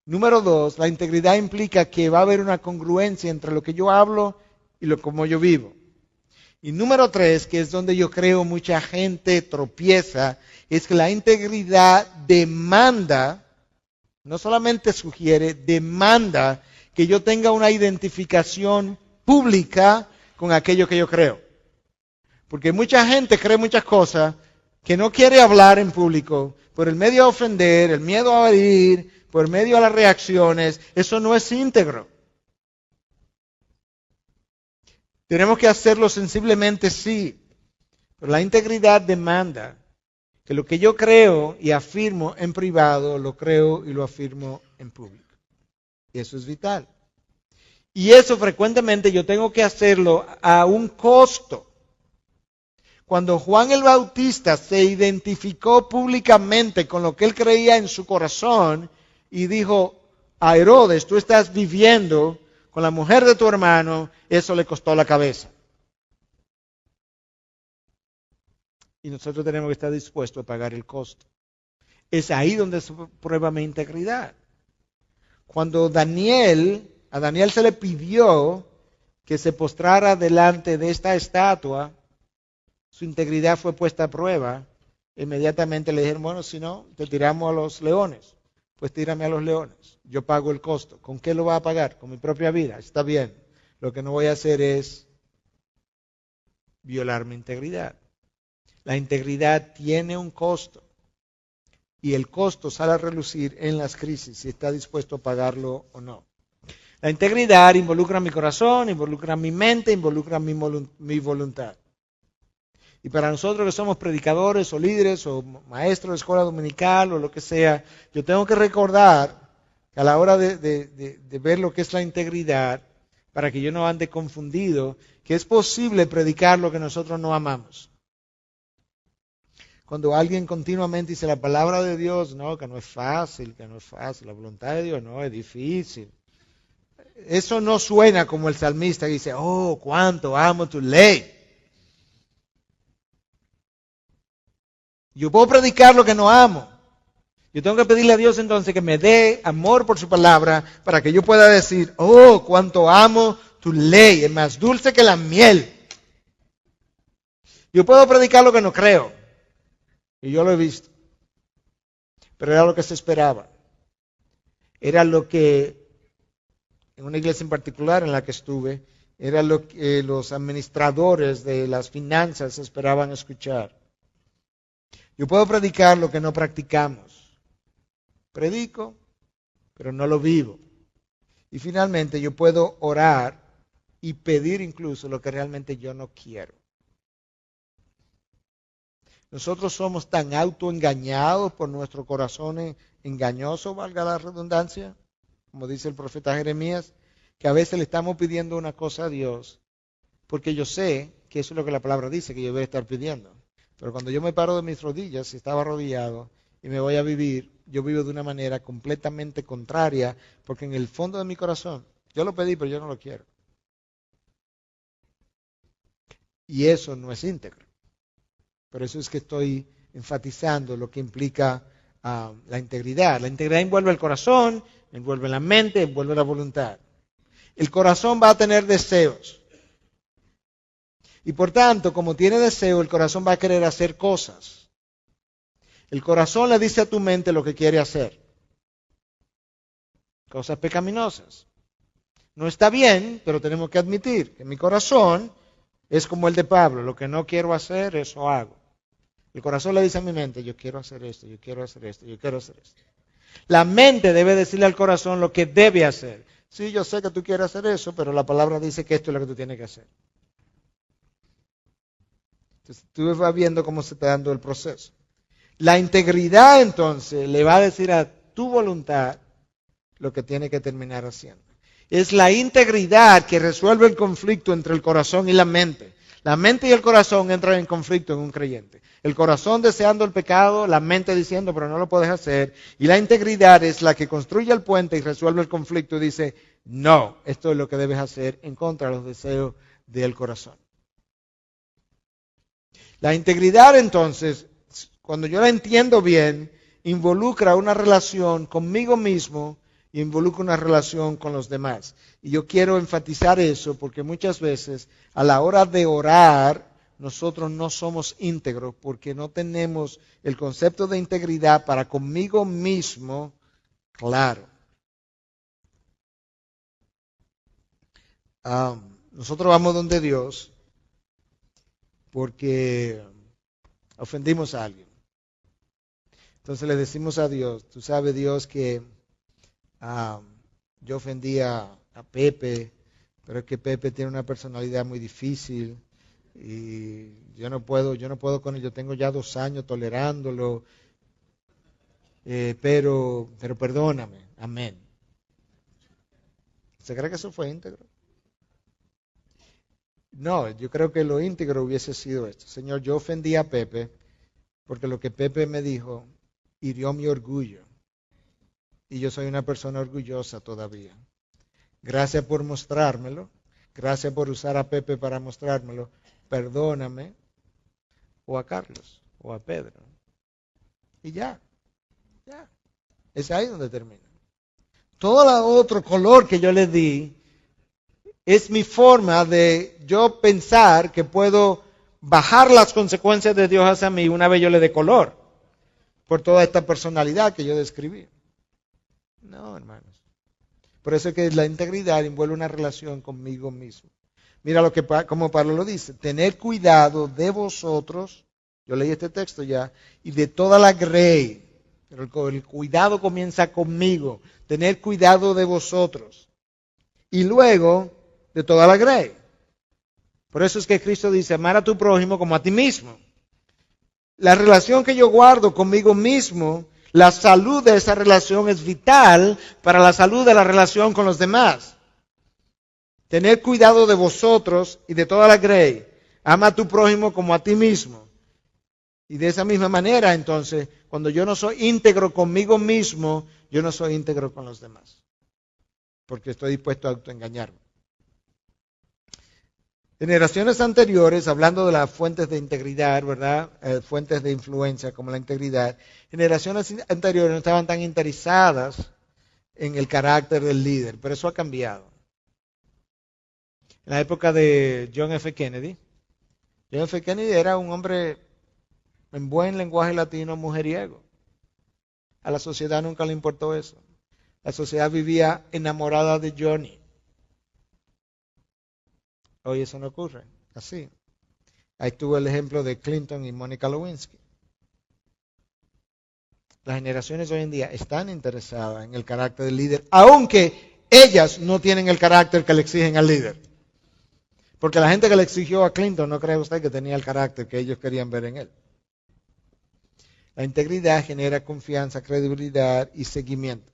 A: Número 2, la integridad implica que va a haber una congruencia entre lo que yo hablo y como yo vivo. Y número 3, que es donde yo creo mucha gente tropieza, es que la integridad demanda, no solamente sugiere, demanda que yo tenga una identificación pública con aquello que yo creo. Porque mucha gente cree muchas cosas que no quiere hablar en público por el medio a ofender, el miedo a herir, por medio a las reacciones. Eso no es íntegro. Tenemos que hacerlo sensiblemente, sí, pero la integridad demanda que lo que yo creo y afirmo en privado, lo creo y lo afirmo en público. Y eso es vital. Y eso frecuentemente yo tengo que hacerlo a un costo. Cuando Juan el Bautista se identificó públicamente con lo que él creía en su corazón y dijo a Herodes, tú estás viviendo con la mujer de tu hermano, eso le costó la cabeza. Y nosotros tenemos que estar dispuestos a pagar el costo. Es ahí donde se prueba mi integridad. Cuando a Daniel se le pidió que se postrara delante de esta estatua, su integridad fue puesta a prueba. Inmediatamente le dijeron, bueno, si no, te tiramos a los leones. Pues tírame a los leones. Yo pago el costo. ¿Con qué lo va a pagar? Con mi propia vida. Está bien. Lo que no voy a hacer es violar mi integridad. La integridad tiene un costo. Y el costo sale a relucir en las crisis, si está dispuesto a pagarlo o no. La integridad involucra mi corazón, involucra mi mente, involucra mi voluntad. Y para nosotros que somos predicadores o líderes o maestros de escuela dominical o lo que sea, yo tengo que recordar que a la hora de ver lo que es la integridad, para que yo no ande confundido, que es posible predicar lo que nosotros no amamos. Cuando alguien continuamente dice la palabra de Dios, no, que no es fácil, la voluntad de Dios no, es difícil. Eso no suena como el salmista que dice, oh, cuánto amo tu ley. Yo puedo predicar lo que no amo. Yo tengo que pedirle a Dios entonces que me dé amor por su palabra para que yo pueda decir, oh, cuánto amo tu ley, es más dulce que la miel. Yo puedo predicar lo que no creo. Y yo lo he visto. Pero era lo que se esperaba. Era lo que, en una iglesia en particular en la que estuve, era lo que los administradores de las finanzas esperaban escuchar. Yo puedo predicar lo que no practicamos. Predico, pero no lo vivo. Y finalmente yo puedo orar y pedir incluso lo que realmente yo no quiero. Nosotros somos tan autoengañados por nuestro corazón engañoso, valga la redundancia, como dice el profeta Jeremías, que a veces le estamos pidiendo una cosa a Dios, porque yo sé que eso es lo que la palabra dice, que yo voy a estar pidiendo. Pero cuando yo me paro de mis rodillas, si estaba arrodillado, y me voy a vivir, yo vivo de una manera completamente contraria, porque en el fondo de mi corazón, yo lo pedí, pero yo no lo quiero. Y eso no es íntegro. Por eso es que estoy enfatizando lo que implica la integridad. La integridad envuelve el corazón, envuelve la mente, envuelve la voluntad. El corazón va a tener deseos. Y por tanto, como tiene deseo, el corazón va a querer hacer cosas. El corazón le dice a tu mente lo que quiere hacer. Cosas pecaminosas. No está bien, pero tenemos que admitir que mi corazón es como el de Pablo. Lo que no quiero hacer, eso hago. El corazón le dice a mi mente, yo quiero hacer esto, yo quiero hacer esto, yo quiero hacer esto. La mente debe decirle al corazón lo que debe hacer. Sí, yo sé que tú quieres hacer eso, pero la palabra dice que esto es lo que tú tienes que hacer. Entonces tú vas viendo cómo se está dando el proceso. La integridad entonces le va a decir a tu voluntad lo que tiene que terminar haciendo. Es la integridad que resuelve el conflicto entre el corazón y la mente. La mente y el corazón entran en conflicto en un creyente. El corazón deseando el pecado, la mente diciendo, pero no lo puedes hacer. Y la integridad es la que construye el puente y resuelve el conflicto y dice, no, esto es lo que debes hacer en contra de los deseos del corazón. La integridad entonces, cuando yo la entiendo bien, involucra una relación conmigo mismo y involucra una relación con los demás. Y yo quiero enfatizar eso porque muchas veces a la hora de orar nosotros no somos íntegros porque no tenemos el concepto de integridad para conmigo mismo claro. nosotros vamos donde Dios porque ofendimos a alguien. Entonces le decimos a Dios, tú sabes Dios que yo ofendí a Pepe, pero es que Pepe tiene una personalidad muy difícil y yo no puedo con él, yo tengo ya 2 años tolerándolo, pero perdóname, amén. ¿Se cree que eso fue íntegro? No, yo creo que lo íntegro hubiese sido esto. Señor, yo ofendí a Pepe porque lo que Pepe me dijo hirió mi orgullo. Y yo soy una persona orgullosa todavía. Gracias por mostrármelo. Gracias por usar a Pepe para mostrármelo. Perdóname. O a Carlos. O a Pedro. Y ya. Es ahí donde termina. Todo el otro color que yo le di es mi forma de yo pensar que puedo bajar las consecuencias de Dios hacia mí una vez yo le dé color. Por toda esta personalidad que yo describí. No, hermanos. Por eso es que la integridad envuelve una relación conmigo mismo. Mira como Pablo lo dice. Tener cuidado de vosotros. Yo leí este texto ya. Y de toda la grey. Pero el cuidado comienza conmigo. Tener cuidado de vosotros. Y luego de toda la grey. Por eso es que Cristo dice, amar a tu prójimo como a ti mismo. La relación que yo guardo conmigo mismo, la salud de esa relación es vital para la salud de la relación con los demás. Tener cuidado de vosotros y de toda la grey. Ama a tu prójimo como a ti mismo. Y de esa misma manera, entonces, cuando yo no soy íntegro conmigo mismo, yo no soy íntegro con los demás. Porque estoy dispuesto a autoengañarme. Generaciones anteriores, hablando de las fuentes de integridad, ¿verdad? Fuentes de influencia como la integridad, generaciones anteriores no estaban tan interesadas en el carácter del líder, pero eso ha cambiado. En la época de John F. Kennedy era un hombre en buen lenguaje latino mujeriego. A la sociedad nunca le importó eso. La sociedad vivía enamorada de Johnny. Hoy eso no ocurre así. Ahí estuvo el ejemplo de Clinton y Mónica Lewinsky. Las generaciones hoy en día están interesadas en el carácter del líder, aunque ellas no tienen el carácter que le exigen al líder. Porque la gente que le exigió a Clinton no cree usted que tenía el carácter que ellos querían ver en él. La integridad genera confianza, credibilidad y seguimiento.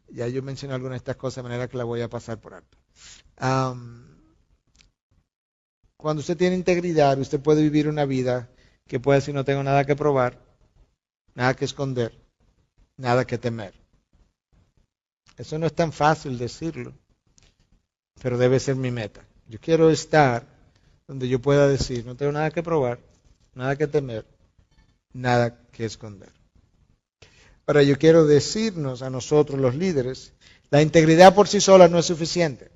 A: Ya yo mencioné algunas de estas cosas de manera que la voy a pasar por alto. Cuando usted tiene integridad, usted puede vivir una vida que puede decir no tengo nada que probar, nada que esconder, nada que temer. Eso no es tan fácil decirlo, pero debe ser mi meta. Yo quiero estar donde yo pueda decir no tengo nada que probar, nada que temer, nada que esconder. Ahora yo quiero decirnos a nosotros los líderes, la integridad por sí sola no es suficiente.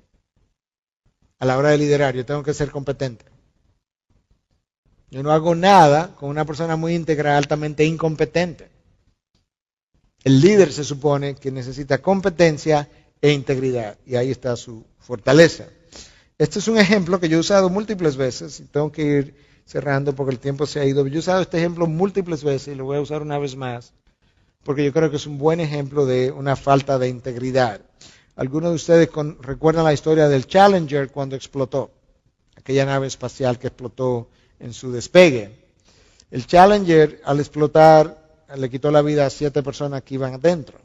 A: A la hora de liderar, yo tengo que ser competente. Yo no hago nada con una persona muy íntegra, altamente incompetente. El líder se supone que necesita competencia e integridad, y ahí está su fortaleza. Este es un ejemplo que yo he usado múltiples veces, y tengo que ir cerrando porque el tiempo se ha ido. Yo he usado este ejemplo múltiples veces, y lo voy a usar una vez más, porque yo creo que es un buen ejemplo de una falta de integridad. Algunos de ustedes recuerdan la historia del Challenger cuando explotó, aquella nave espacial que explotó en su despegue. El Challenger, al explotar, le quitó la vida a 7 personas que iban adentro.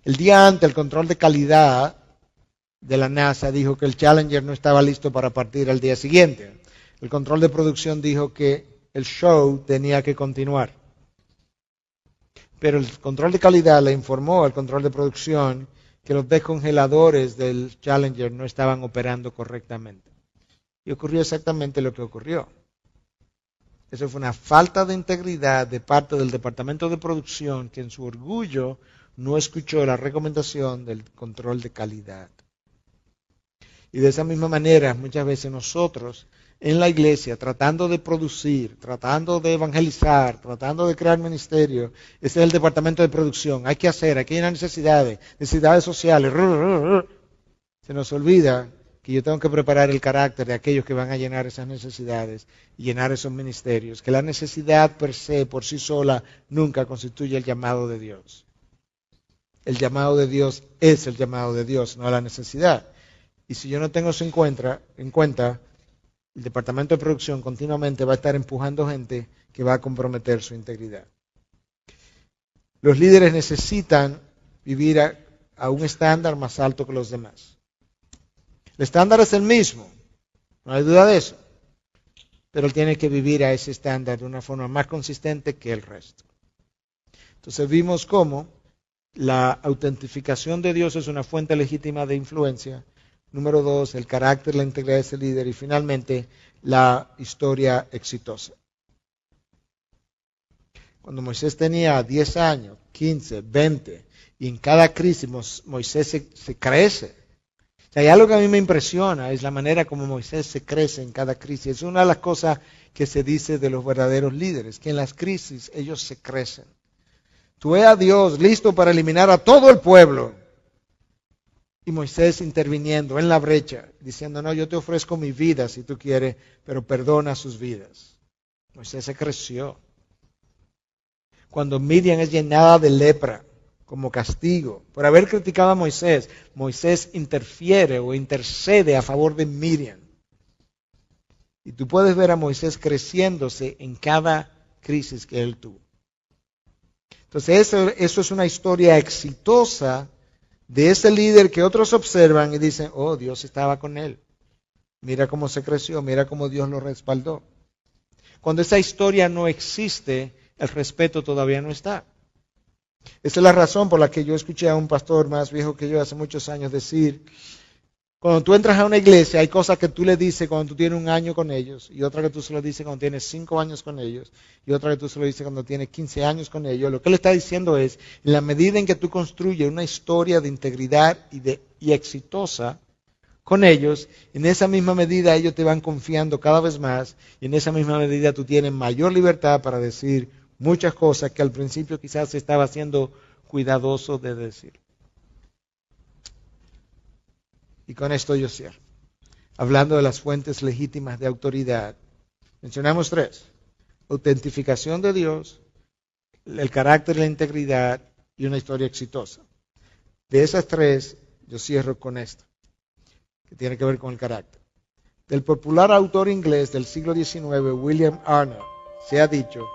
A: El día antes, el control de calidad de la NASA dijo que el Challenger no estaba listo para partir al día siguiente. El control de producción dijo que el show tenía que continuar. Pero el control de calidad le informó al control de producción que los descongeladores del Challenger no estaban operando correctamente. Y ocurrió exactamente lo que ocurrió. Eso fue una falta de integridad de parte del departamento de producción que en su orgullo no escuchó la recomendación del control de calidad. Y de esa misma manera, muchas veces nosotros en la iglesia, tratando de producir, tratando de evangelizar, tratando de crear ministerio, ese es el departamento de producción. Hay que hacer, aquí hay necesidades sociales. Se nos olvida que yo tengo que preparar el carácter de aquellos que van a llenar esas necesidades y llenar esos ministerios, que la necesidad per se, por sí sola, nunca constituye el llamado de Dios. El llamado de Dios es el llamado de Dios, no la necesidad. Y si yo no tengo eso en cuenta, el departamento de producción continuamente va a estar empujando gente que va a comprometer su integridad. Los líderes necesitan vivir a un estándar más alto que los demás. El estándar es el mismo, no hay duda de eso, pero él tiene que vivir a ese estándar de una forma más consistente que el resto. Entonces vimos cómo la autentificación de Dios es una fuente legítima de influencia. Número 2, el carácter, la integridad de ese líder. Y finalmente, la historia exitosa. Cuando Moisés tenía 10 años, 15, 20, y en cada crisis Moisés se crece. O sea, hay algo que a mí me impresiona, es la manera como Moisés se crece en cada crisis. Es una de las cosas que se dice de los verdaderos líderes, que en las crisis ellos se crecen. Tú ves a Dios listo para eliminar a todo el pueblo. Y Moisés interviniendo en la brecha, diciendo, no, yo te ofrezco mi vida si tú quieres, pero perdona sus vidas. Moisés se creció. Cuando Miriam es llenada de lepra como castigo por haber criticado a Moisés, Moisés interfiere o intercede a favor de Miriam. Y tú puedes ver a Moisés creciéndose en cada crisis que él tuvo. Entonces eso es una historia exitosa de ese líder que otros observan y dicen, oh, Dios estaba con él. Mira cómo se creció, mira cómo Dios lo respaldó. Cuando esa historia no existe, el respeto todavía no está. Esa es la razón por la que yo escuché a un pastor más viejo que yo hace muchos años decir, cuando tú entras a una iglesia hay cosas que tú le dices cuando tú tienes 1 año con ellos, y otra que tú se lo dices cuando tienes 5 años con ellos, y otra que tú se lo dices cuando tienes 15 años con ellos. Lo que él está diciendo es, en la medida en que tú construyes una historia de integridad y exitosa con ellos, en esa misma medida ellos te van confiando cada vez más, y en esa misma medida tú tienes mayor libertad para decir muchas cosas que al principio quizás se estaba siendo cuidadoso de decir. Y con esto yo cierro. Hablando de las fuentes legítimas de autoridad, mencionamos 3. Autentificación de Dios, el carácter y la integridad y una historia exitosa. De esas 3, yo cierro con esta, que tiene que ver con el carácter. Del popular autor inglés del siglo XIX, William Arnold, se ha dicho,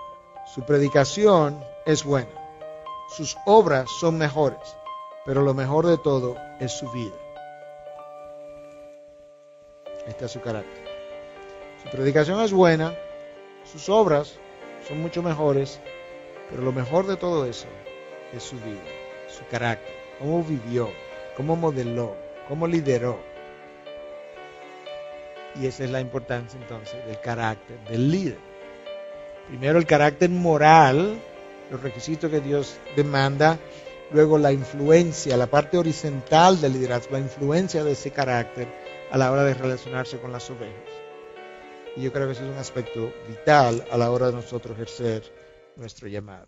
A: su predicación es buena, sus obras son mejores, pero lo mejor de todo es su vida. Este es su carácter. Su predicación es buena, sus obras son mucho mejores, pero lo mejor de todo eso es su vida, su carácter, cómo vivió, cómo modeló, cómo lideró. Y esa es la importancia entonces del carácter del líder. Primero el carácter moral, los requisitos que Dios demanda, luego la influencia, la parte horizontal del liderazgo, la influencia de ese carácter a la hora de relacionarse con las ovejas. Y yo creo que ese es un aspecto vital a la hora de nosotros ejercer nuestro llamado.